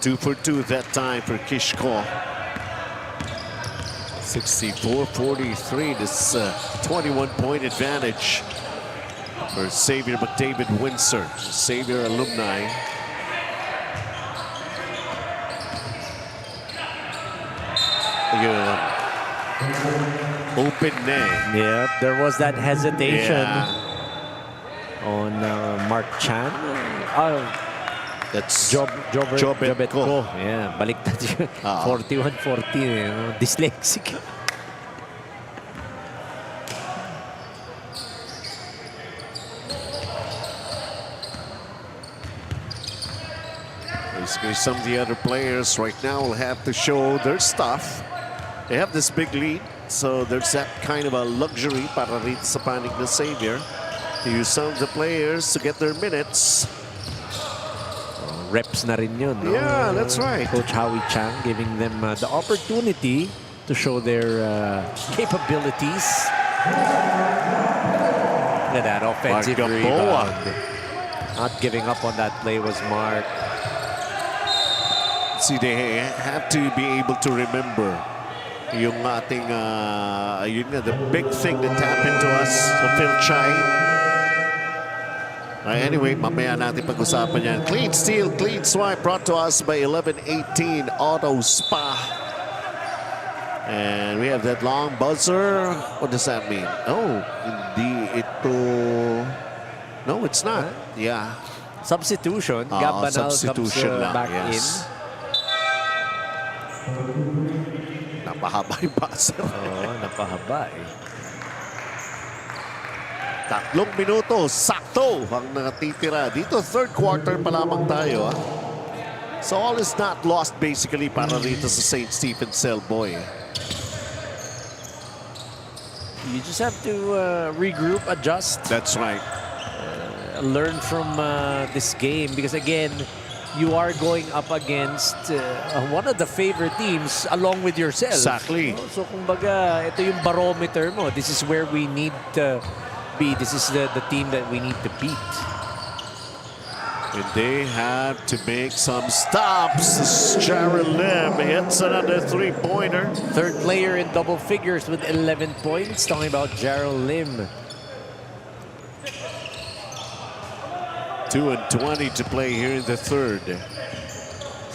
2 for 2 that time for Kishko. 64-43, this 21-point advantage for Xavier McDavid Windsor, Xavier alumni. Again, open net. Yep, there was that hesitation on Mark Chan. That's Jobetko. Yeah, baliktad yun. 41-40. Dyslexic. Basically, some of the other players right now will have to show their stuff. They have this big lead, so there's that kind of a luxury para rin sa panig na Xavier to use some of the players to get their minutes. Reps na rin yun, no? Yeah, that's right. Coach Howie Chang giving them the opportunity to show their capabilities. Look at that offensive rebound. Not giving up on that play was Mark. See, they have to be able to remember yung ating, yun nga, the big thing that happened to us sa Fil-chi. Anyway, mamaya natin pag-usapan yan. Clean steal, clean swipe brought to us by 1118 Auto Spa. And we have that long buzzer. What does that mean? Oh, hindi ito... No, it's not. Yeah. Substitution. Gab Banal substitution comes lang, back yes. Napahaba yung buzzer. Oo, napahaba eh. 3 minuto, sakto ang natitira. Dito, third quarter pa lamang tayo. So all is not lost basically para rito sa St. Stephen CELLBOY. You just have to regroup, adjust. That's right. Learn from this game because again, you are going up against one of the favorite teams along with yourself. Exactly. So kumbaga, ito yung barometer mo. This is where we need to be. This is the team that we need to beat. And they have to make some stops. Jared Lim hits another three-pointer. Third player in double figures with 11 points. Talking about Gerald Lim. 2:20 to play here in the third.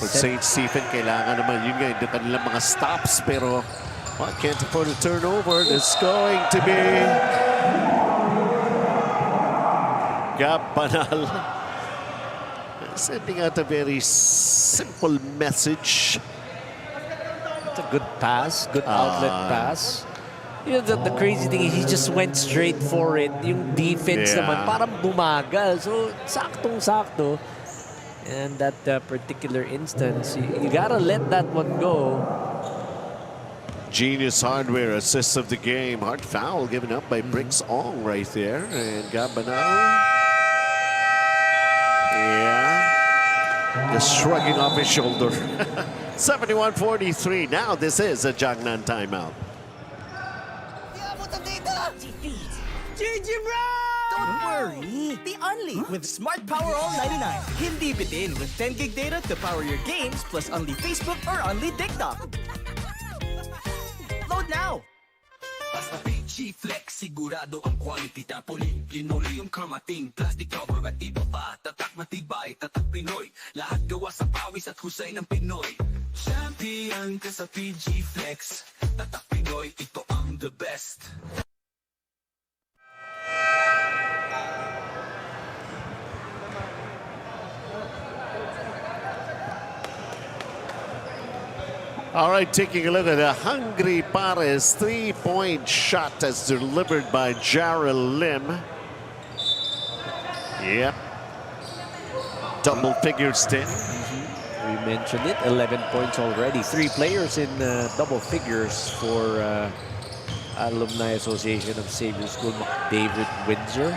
For St. Stephen, kailangan naman yun nga, yung kanilang mga stops. Pero can't afford a turnover. It's going to be Gab Banal. Sending out a very simple message. It's a good pass, good outlet pass. You know, the crazy thing is he just went straight for it. Yung defense naman parang bumagal. So, saktong-sakto. And that particular instance, you gotta let that one go. Genius Hardware, assist of the game. Hard foul given up by Bricks Ong right there. And Gab Banal. Just shrugging off his shoulder. 71-43. Now this is a Jangnan timeout. GG, bro! Don't worry. Be only with Smart Power All 99. Hindi bitin with 10 gig data to power your games plus only Facebook or only TikTok. Load now. Basta Fil-chi Flex, sigurado ang quality. Tapoli, linoleum, karmating, plastic cover at iba pa. Tatak matibay, tatak Pinoy. Lahat gawa sa pawis at husay ng Pinoy. Champion ka sa Fil-chi Flex. Tatak Pinoy, ito ang the best. All right, taking a look at a Hungry Pares three-point shot as delivered by Jared Lim. Yep. Double figure stint. We mentioned it, 11 points already. 3 players in double figures for Alumni Association of Xavier School, McDavid, Windsor.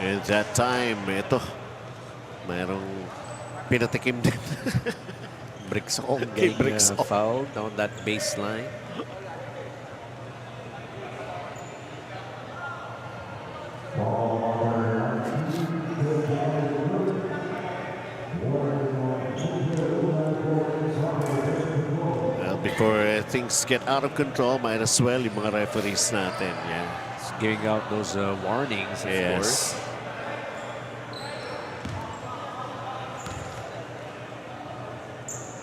And that time, ito, mayroong pinatikim din. Bricks Ong getting fouled on that baseline. Well, before things get out of control, might as well yung mga referees natin. Yeah. It's giving out those warnings, of course.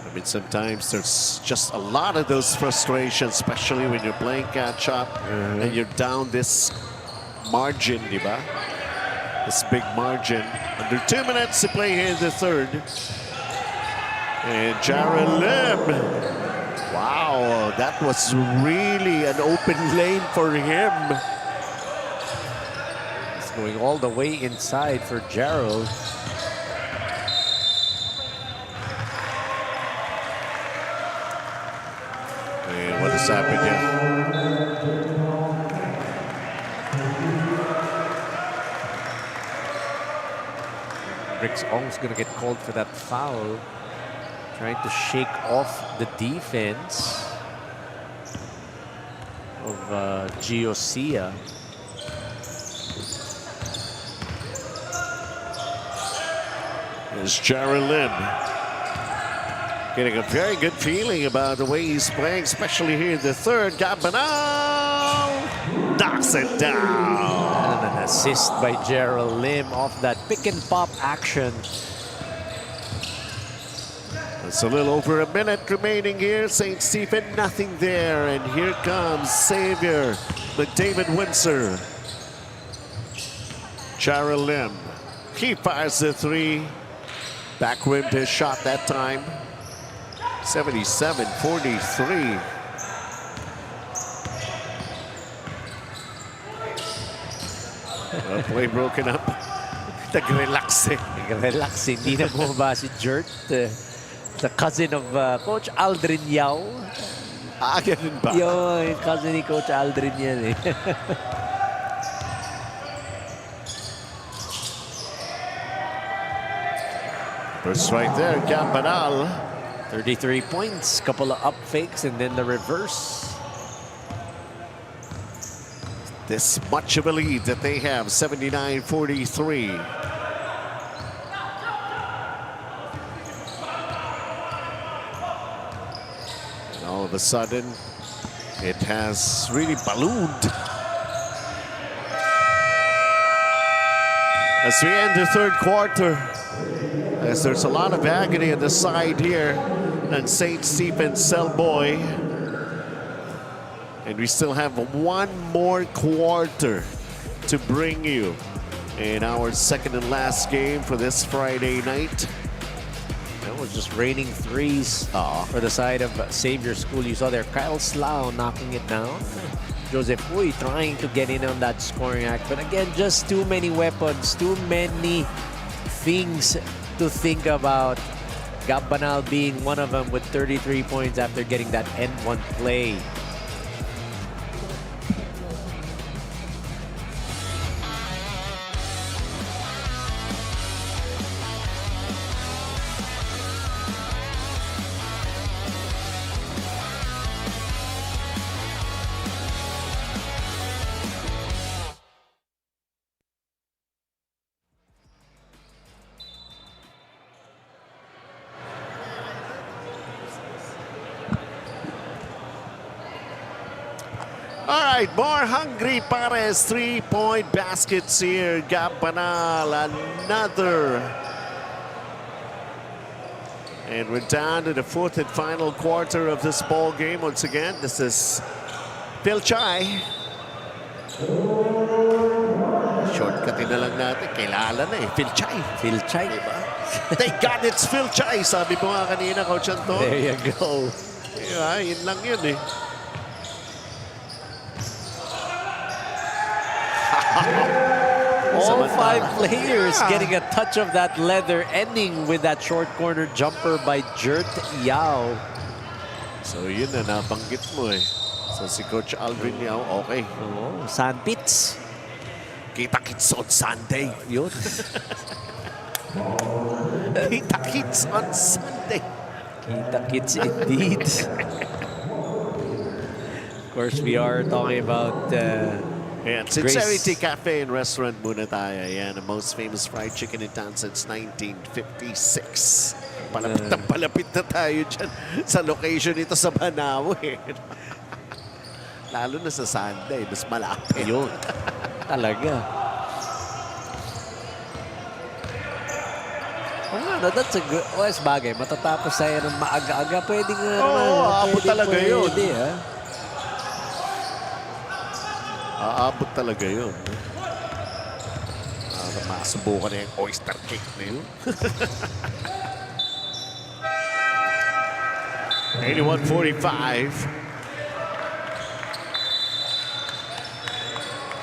I mean, sometimes there's just a lot of those frustrations, especially when you're playing catch-up and you're down this margin, di ba? This big margin. Under 2 minutes to play here in the third. And Jared Lim. Wow, that was really an open lane for him. It's going all the way inside for Gerald. And what has happened here? Bricks Ong's gonna get called for that foul. Trying to shake off the defense of Giosia. There's Jared Lim. Getting a very good feeling about the way he's playing, especially here in the third. Gab Banal knocks it down. Assist by Gerald Lim off that pick and pop action. It's a little over a minute remaining here. St. Stephen, nothing there. And here comes Xavier McDavid Windsor. Gerald Lim. He fires the three. Back rimmed his shot that time. 77-43. Play broken up. Nag-relax eh. Nag-relax. Hindi na bumaba si Jert. The cousin of Coach Aldrin Yao. Ganun ba? Yung cousin ni Coach Aldrin yan eh. First right there, Campanal. 33 points, couple of up fakes, and then the reverse. This much of a lead that they have, 79-43. And all of a sudden, it has really ballooned. As we end the third quarter, as there's a lot of agony on the side here, and St. Stephen CELLBOY. And we still have one more quarter to bring you in our second and last game for this Friday night. It was just raining threes for the side of Xavier School. You saw there Kyle Slough knocking it down. Joseph Uy trying to get in on that scoring act. But again, just too many weapons, too many things to think about. Gabbanal being one of them with 33 points after getting that N1 play. All right, more hungry Pares, three-point baskets here. Gabbanal, another. And we're down to the fourth and final quarter of this ball game. Once again, this is Fil-chi. Shortcutin na lang natin. Kilala na eh, Fil-chi. Fil-chi. Diba? Thank God it's Fil-chi. Sabi mo nga kanina, Coach Anton. There you go. Yeah, yun lang yun eh. All five players getting a touch of that leather, ending with that short corner jumper by Jert Yao. So yun na nabanggit mo eh. So si Coach Alvin Yao, okay. Oh, sandpits. Kita-kits on Sunday. Yun. Kita-kits on Sunday. Kita-kits indeed. Of course, we are talking about Ayan, Sincerity Cafe and Restaurant muna tayo. Ayan, the most famous fried chicken in town since 1956. Palapit na tayo dyan sa location ito sa Banawe. Lalo na sa Sunday, mas malapit. Yun. Talaga. Oh, no, that's a good... Wes, bagay. Matatapos tayo ng maaga-aga. Pwede nga naman. Oo, aabot talaga yun. Ha? Aabot talaga yun. Masubukan na yung oyster cake na yun. 81-45.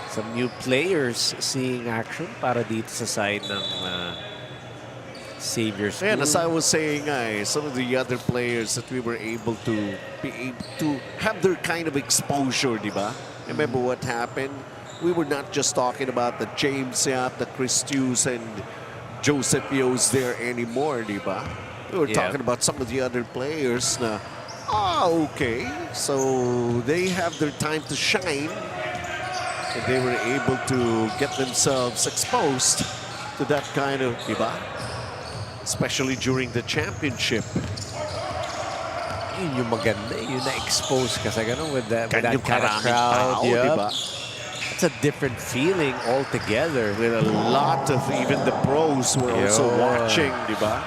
Some new players seeing action para dito sa side ng Xavier School. And as I was saying, some of the other players that we were able to have their kind of exposure, di ba? Remember what happened? We were not just talking about the James Yap, the Chris Hughes, and Joseph Yos there anymore, di ba? We were talking about some of the other players na, okay. So they have their time to shine. And they were able to get themselves exposed to that kind of, di ba? Especially during the championship. Yun yung maganda, yung na-expose ka sa ganun with that kind of crowd. Tao, yep. diba? It's a different feeling altogether. With a lot of even the pros were also watching, di ba?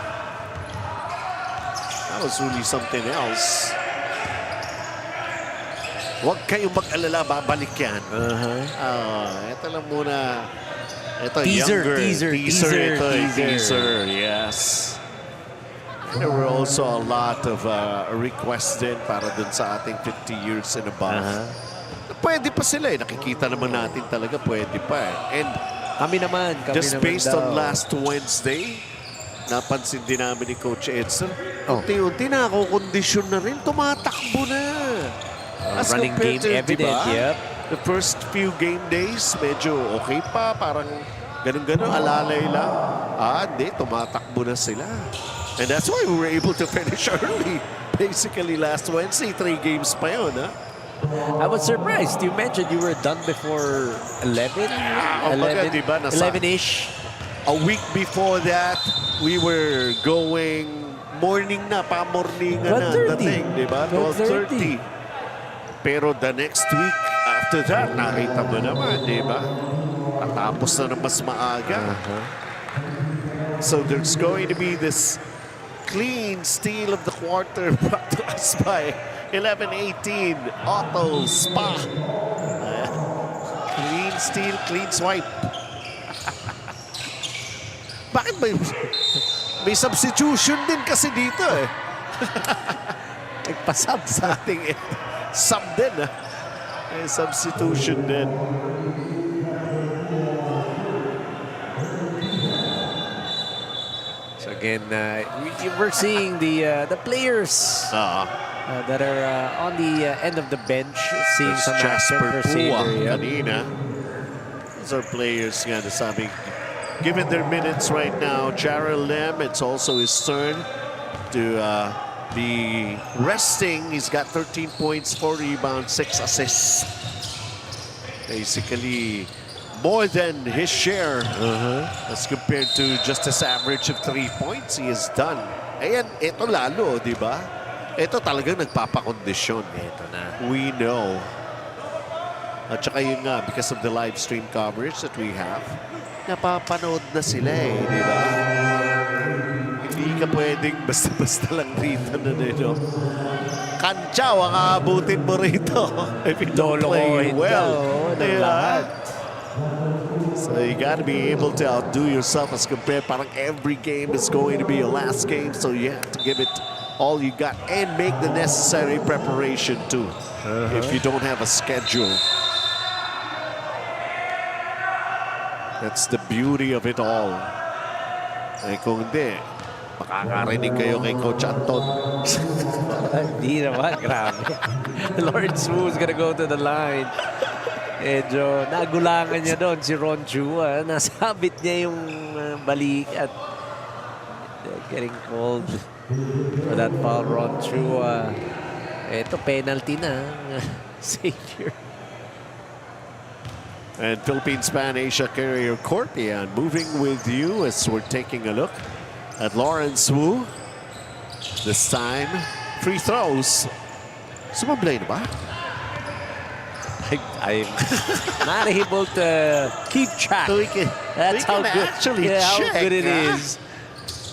That was really something else. Huwag kayong mag-alala, babalik yan. Ito lang muna. Ito, teaser teaser. Yes. And there were also a lot of requests din para dun sa ating 50 years and above. Pwede pa sila eh. Nakikita naman natin talaga pwede pa eh. And kami naman just based on last Wednesday, napansin din namin ni Coach Edson, unti-unti na ako kondisyon na rin. Tumatakbo na. As running game to, evident, diba? The first few game days, medyo okay pa. Parang ganun-ganun, alalay lang. Hindi. Tumatakbo na sila. And that's why we were able to finish early. Basically, last Wednesday, 3 games pa yun, I was surprised. You mentioned you were done before 11? 11-ish. A week before that, we were going morning na, pa-morning na dating, di ba? 12:30. Pero the next week after that, nakita mo naman, di ba? Patapos na mas maaga. So there's going to be this clean steal of the quarter brought to us by 11-18 Auto Spa. Clean steal, clean swipe. Bakit may substitution din kasi dito eh. Nagpasab sa ating sub din. May substitution din. So again, we're seeing the players that are on the end of the bench, seeing some action for Xavier. Kanina. These are players nga nasabi, given their minutes right now, Jarrell Lim, it's also his turn to be resting. He's got 13 points, 4 rebounds, 6 assists. Basically, more than his share as compared to just his average of 3 points he has done. Ayan, ito lalo, di ba? Ito talagang nagpapakondisyon. Ito na. We know. At saka yun nga, because of the live stream coverage that we have, napapanood na sila eh, di ba? Hindi ka pwedeng basta-basta lang rito na nito. Kantsaw ang aabutin mo rito if you don't play well. Diba? So you gotta be able to outdo yourself as compared. Parang every game is going to be your last game, so you have to give it all you got and make the necessary preparation too. If you don't have a schedule. That's the beauty of it all. Eh kung hindi, makakarinig kayo kay Coach Anton. Hindi naman, grabe. Lawrence Wu is gonna go to the line. Medyo nagulangan niya doon si Ron Chua. Nasabit niya yung balikat. Getting called for that foul, Ron Chua. Ito, penalty na. Xavier. And Philippines Pan Asia Carrier Corp, moving with you as we're taking a look at Lawrence Wu. This time, free throws. Sumablay na ba? I'm not able to keep track. So That's how good, actually check, how good it is.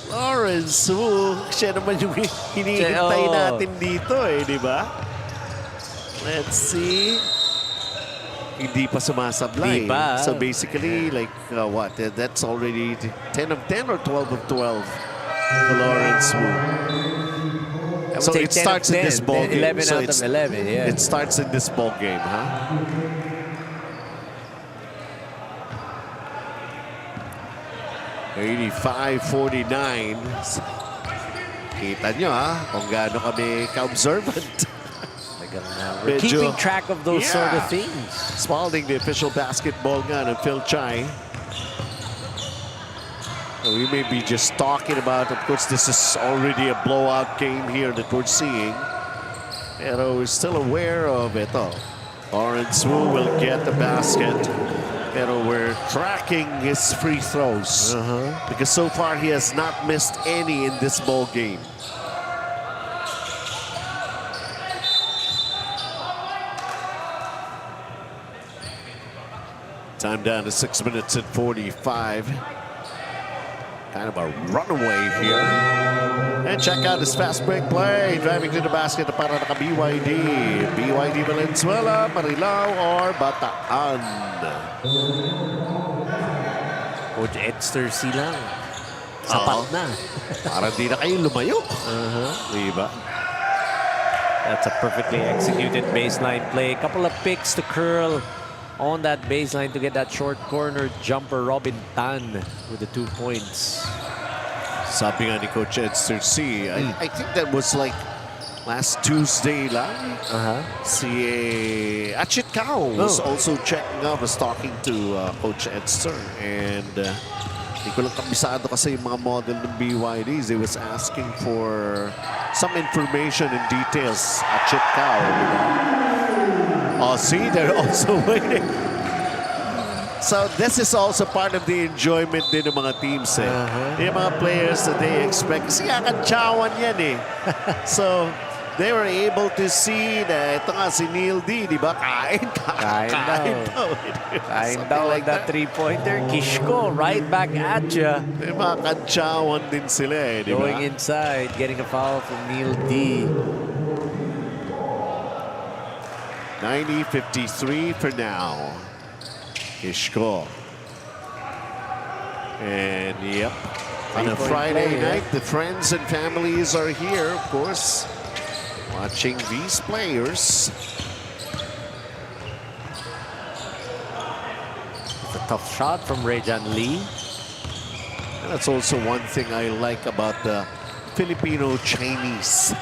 Lawrence Wu, siya naman yung hinihintay natin dito eh, di ba? Let's see. Hindi pa sumasablay. Diba? So basically, like what? That's already 10 of 10 or 12 of 12 for Lawrence Wu. So it starts in this ball game. 11 out of 11, yeah. It starts in this ball game, huh? $85-49. Kita nyo ha, kung gaano kami ka-observant. We're keeping track of those sort of things. Spalding, the official basketball gun of Fil-chi. We may be just talking about, of course, this is already a blowout game here that we're seeing. Pero we're still aware of it. Lawrence Wu will get the basket. Pero we're tracking his free throws. Because so far he has not missed any in this ball game. Time down to 6 minutes and 45. Kind of a runaway here. And check out this fast break play. Driving to the basket para naka-BYD. BYD Valenzuela, Marilao, or Bataan. Coach Edster silang. Sapat na. Parang di na kayo lumayo. Diba? That's a perfectly executed baseline play. Couple of picks to curl on that baseline to get that short corner jumper. Robin Tan with the 2 points. Sabi nga ni Coach Edster C, I think that was like last Tuesday lang. Si Achit Kao was also checking out, was talking to Coach Edster. And hindi ko lang kabisado kasi yung mga model ng BYDs. They was asking for some information and details. Achit Kao. Oh, see, they're also waiting. So this is also part of the enjoyment din ng mga teams. Yung mga players that they expect. Kasi kakantsawan yan eh. So they were able to see na ito nga si Neil D, di ba? Kain daw. Kain daw like that 3-pointer. Kishko, right back at ya. Yung mga kantsawan din sila eh, di ba? Going inside, getting a foul from Neil D. 90-53 for now. Kishko. And yep, on a Friday night, the friends and families are here, of course, watching these players. It's a tough shot from Rejan Lee. And that's also one thing I like about the Filipino-Chinese.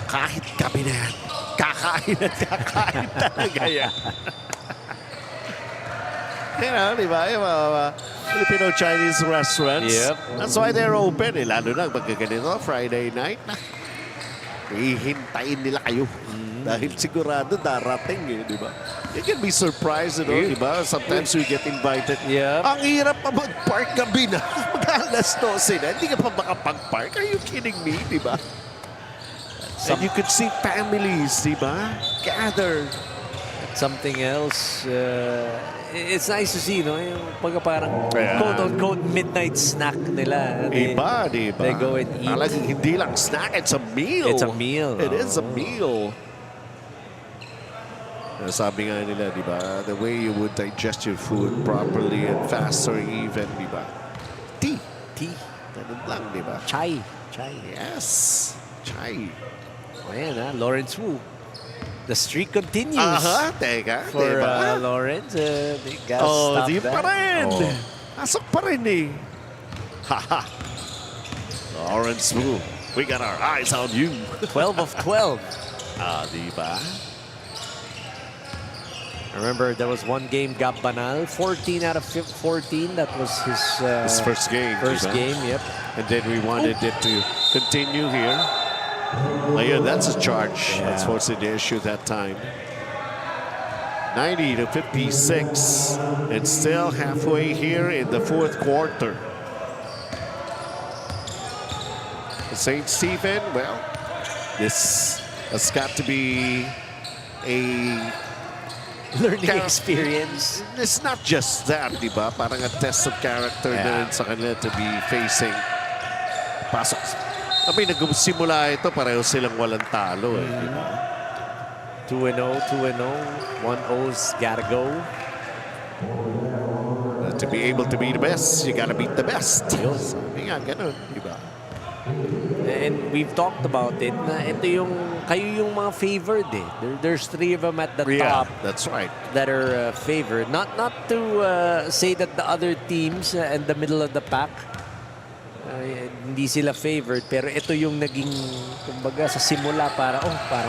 Kahit kami na yan, kakain at kakain talaga yan. You know, di ba? Yung mga Filipino-Chinese restaurants. Yep. That's why they're open. Eh. Lalo na pagka ganito, Friday night na. Hihintayin nila kayo. Dahil sigurado darating eh, di ba? You can be surprised, di ba? Sometimes we get invited. Yep. Ang hirap pa mag-park gabi na. Mag-alas 12 na. Hindi ka pa makapag-park. Are you kidding me, di ba? And you could see families, di ba? Gathered. Something else, it's nice to see, no? Yung pagka parang quote-unquote midnight snack nila. Iba, di ba? They go and eat. Talagang hindi lang snack, it's a meal. It's a meal. It is a meal. Sabi nga nila, di ba? The way you would digest your food properly and faster even, di ba? Tea. Ganun lang, di ba? Chai. Yes. Chai. Ayan, Lawrence Wu. The streak continues. Teka. For diba? Lawrence, they gotta stop di that. pa rin. Pasok pa rin eh. Haha. Lawrence Wu, we got our eyes on you. 12 of 12. Di ba? Remember, there was one game, Gab Banal, 14 out of 14. That was his first game. First game, yep. And then we wanted it to continue here. Yeah, that's a charge. Yeah. That's what's the issue that time. 90-56. And still halfway here in the fourth quarter. St. Stephen, well, this has got to be a learning experience. It's not just that, di ba? Parang a test of character na rin sa kanila to be facing. Pasok. I mean, nagsimula ito, pareho silang walang talo eh, di ba? 2-0, 1-0's gotta go. To be able to be the best, you gotta beat the best. Sabi nga, ganun, di ba? And we've talked about it na ito yung kayo yung mga favored eh. There's 3 of them at the top. That's right. That are favored. Not to say that the other teams in the middle of the pack hindi sila favored, pero ito yung naging kumbaga sa simula parang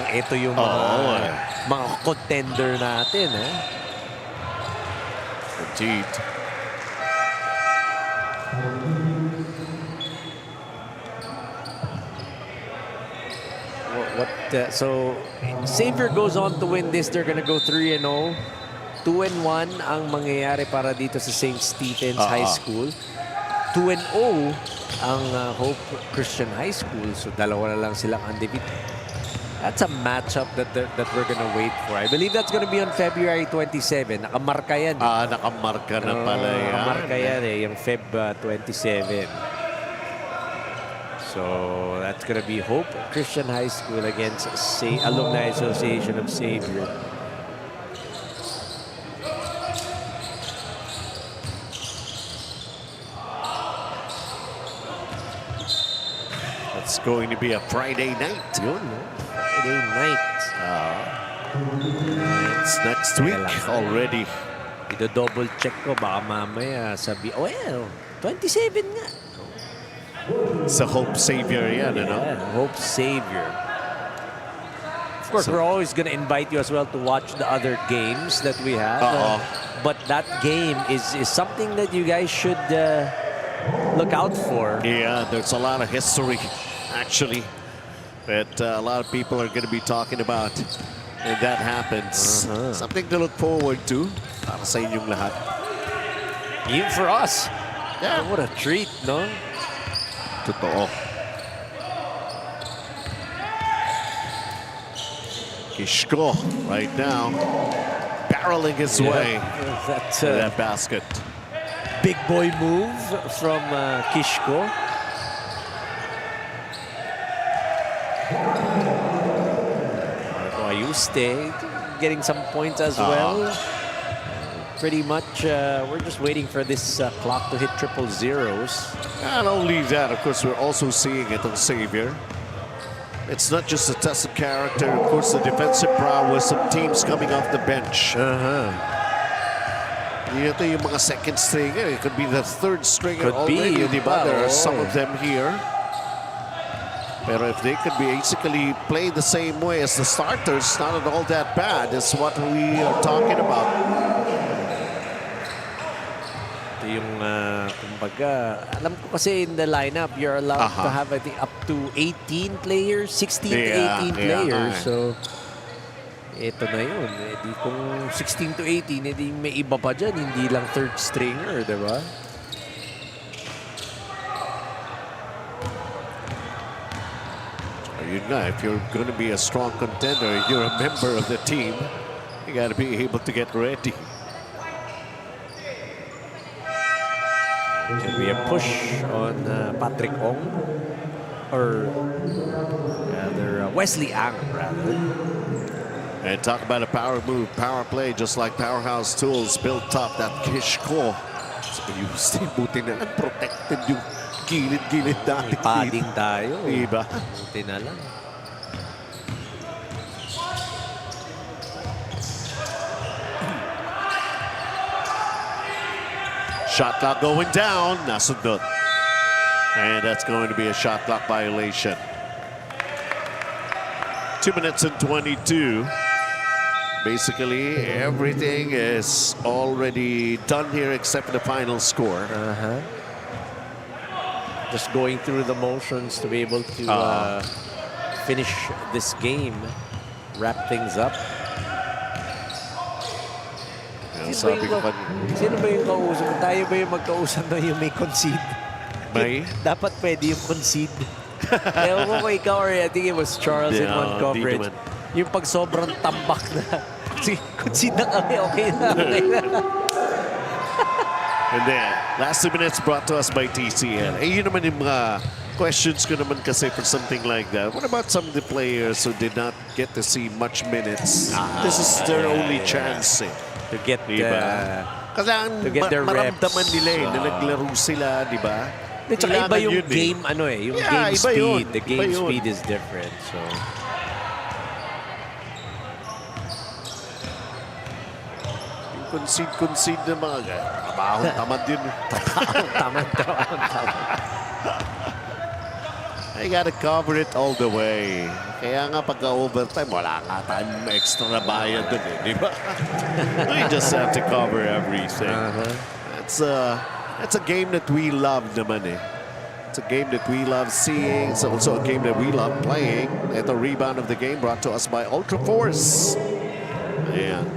ito yung mga contender natin eh. Indeed. So Xavier goes on to win this. They're gonna go 3-0. 2-1 ang mangyayari para dito sa St. Stephen's High School. 2-0 ang Hope Christian High School. So dalawa na lang silang undefeated. That's a matchup that we're gonna wait for. I believe that's gonna be on February 27. Nakamarka yan. Nakamarka na pala yan. Nakamarka yan yung Feb 27. So that's gonna be Hope Christian High School against Alumni Association of Xavier. It's going to be a Friday night. Friday night. It's next week already. Double check ko. Baka mamaya sabi, well, 27 nga. Sa Hope Xavier yan, ano? Hope Xavier. Of course, we're always going to invite you as well to watch the other games that we have. But that game is something that you guys should look out for. Yeah, there's a lot of history, actually, that a lot of people are going to be talking about. And that happens. Something to look forward to para sa inyong lahat. Even for us. Yeah. What a treat, no? Totoo. Kishko right now barreling his way to that basket. Big boy move from Kishko. Ayuste getting some points as well. Pretty much, we're just waiting for this clock to hit triple zeros. Not only that, of course, we're also seeing it on Xavier. It's not just a test of character, of course, the defensive prowess of teams coming off the bench. Ito yung mga second stringer. It could be the third stringer already. Diba? There are some of them here. Pero if they could basically play the same way as the starters, not at all that bad. Is what we are talking about. Ito yung, kumbaga, alam ko kasi in the lineup, you're allowed to have, I think, up to 18 players, 16 to 18 players. So, ito na yun. Edi kung 16 to 18, edi may iba pa dyan, hindi lang third stringer, di ba? Yun nga, if you're going to be a strong contender, you're a member of the team, you got to be able to get ready. Can be a push on Patrick Ong, or rather Wesley Ang, rather. And talk about a power move, power play, just like Powerhouse Tools built up that Kishko. So you stay buti na lang, protected yung gilid-gilid natin. Padding tayo. Diba? Buti na lang. Shot clock going down. Nasundot. And that's going to be a shot clock violation. 2 minutes and 22. Basically, everything is already done here except for the final score. Just going through the motions to be able to finish this game, wrap things up. Sino ba yung kausap? Tayo ba yung magkausap na yung may concede? May? Dapat pwede yung concede. Ewan ko kung ikaw or I think it was Charles in one coverage. Yung pag sobrang tambak na, sige, concede na kami, okay na. And then, last 2 minutes brought to us by TCL. Eh, yun naman yung mga questions ko naman kasi for something like that. What about some of the players who did not get to see much minutes? This is their only chance to get their maramdaman reps. nila na naglaro sila, di ba? Tsaka iba yung game, yung game speed. The game Iba speed is different, so... Concede na mga trabahong tamad yun. Tamad. I gotta cover it all the way. Kaya nga pagka-overtime, wala nga tayong extra na bayad dun di ba? We just have to cover everything. That's a game that we love naman It's a game that we love seeing. It's also a game that we love playing. Ito rebound of the game brought to us by Ultra Force. Ayan.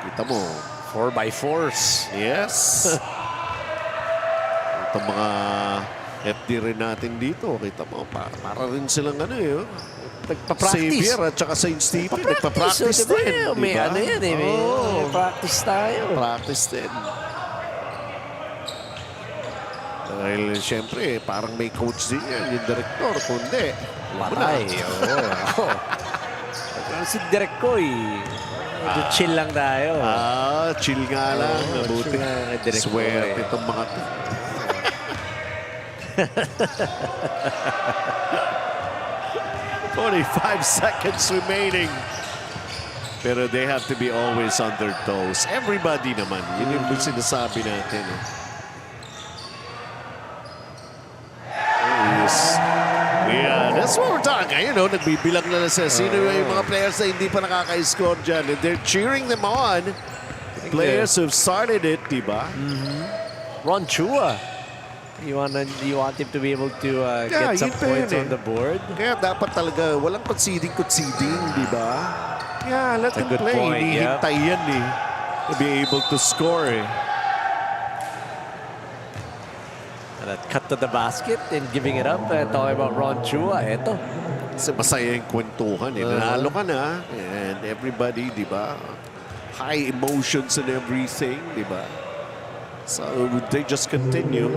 Kita mo. 4x4s. Yes. Ito mga FD rin natin dito. Kita mo, para rin silang Nagpa-practice. Xavier at saka St. Stephen. Nagpa-practice diba? din. May diba? ano yan eh. May practice tayo. Practice din. Dahil siyempre, parang may coach din yan, yung director. Kundi, Patay. Oo. Si Direk Koy. Chill lang tayo. Chill nga lang. Mabuti. Swerte itong mga to. 45 seconds remaining. Pero they have to be always on their toes. Everybody naman. Yun yung sinasabi natin. Yeah, that's what we're talking. You know, nagbibilang na sa sino yung mga players na hindi pa nakaka-score dyan. And they're cheering them on. Players who've started it, diba? Ron Chua. You want him to be able to get some points on the board? Kaya dapat talaga walang conceding, diba? Yeah, let them play. Hinihintay yan eh. To be able to score eh. That cut to the basket and giving it up. Talking about Ron Chua. Eto. Kasi masaya yung kwentuhan eh. Nanalo ka na. And everybody, diba? High emotions and everything, diba? So they just continue.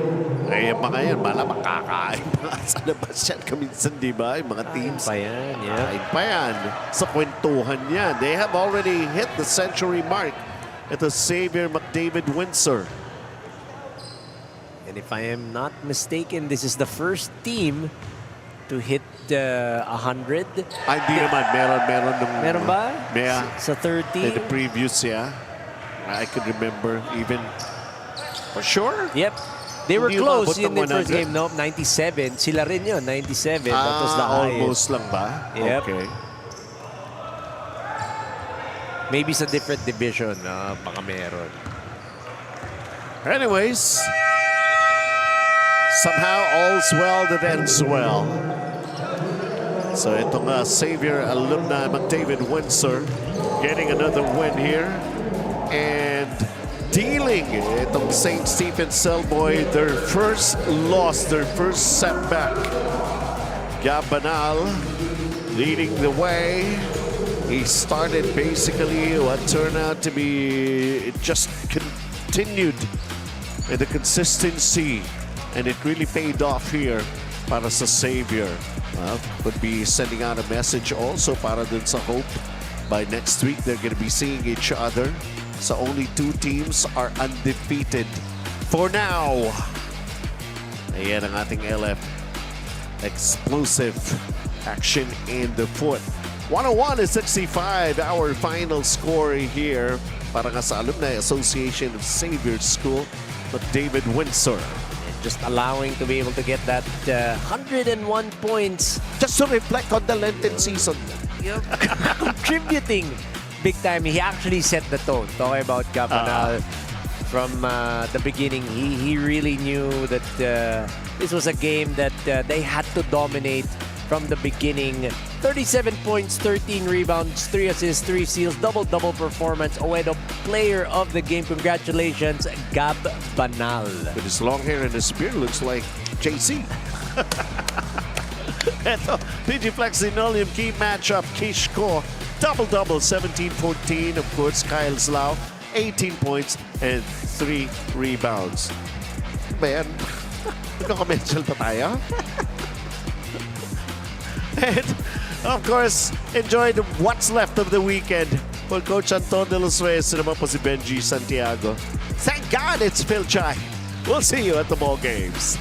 Ay, mga yan, malamang kakain pa sa labas yan kaminsan, di ba? Yung mga teams. Pa yan, yeah. Kain pa yan. Sa kwentuhan yan. They have already hit the century mark at the Xavier McDavid Windsor. And if I am not mistaken, this is the first team to hit 100. Ay, hindi naman. Meron ba? Yeah. Sa 30? In the previous, yeah. I could remember even. For sure? Yep. They were close in the 100? first game. No, 97. Sila rin yun, 97. That was the almost highest. lang ba? Yep. Okay. Maybe sa different division. Baka meron. Anyways, somehow all's well that ends well. So itong Xavier alumni McDavid Windsor getting another win here. And dealing itong St. Stephen CELLBOY their first loss, their first setback. Gabanal leading the way. He started basically what turned out to be, it just continued in the consistency, and it really paid off here para sa Xavier. Could be sending out a message also para dun sa hope. By next week, they're going to be seeing each other. So only two teams are undefeated for now. Ayan ang ating LF. Explosive action in the foot. 101-65 our final score here para nga sa Alumni Association of Xavier School, McDavid Windsor. Just allowing to be able to get that 101 points. Just to reflect on the Lenten season. Contributing big time. He actually set the tone. Talking about Gabanal from the beginning. He really knew that this was a game that they had to dominate from the beginning. 37 points, 13 rebounds, 3 assists, 3 steals, double-double performance. Oedo, player of the game. Congratulations, Gab Banal. With his long hair and his beard, looks like JC. Ito, PG Flex Linoleum key matchup. Kishko, double-double, 17-14. Of course, Kyle Slau, 18 points and 3 rebounds. Ba yan? Nagko-commercial pa tayo? And, of course, enjoy what's left of the weekend. For Coach Anton de los Reyes, naman po si Benji Santiago. Thank God it's Fil-chi. We'll see you at the ball games.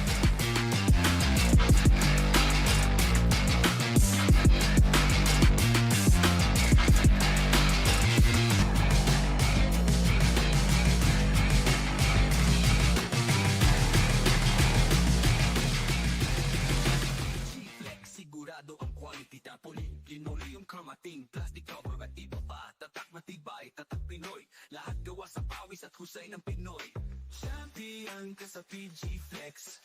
Linoleum, karmating, plastic cover at iba pa. Tatak matibay, tatak Pinoy. Lahat gawa sa pawis at husay ng Pinoy. Champion ka sa PG Flex.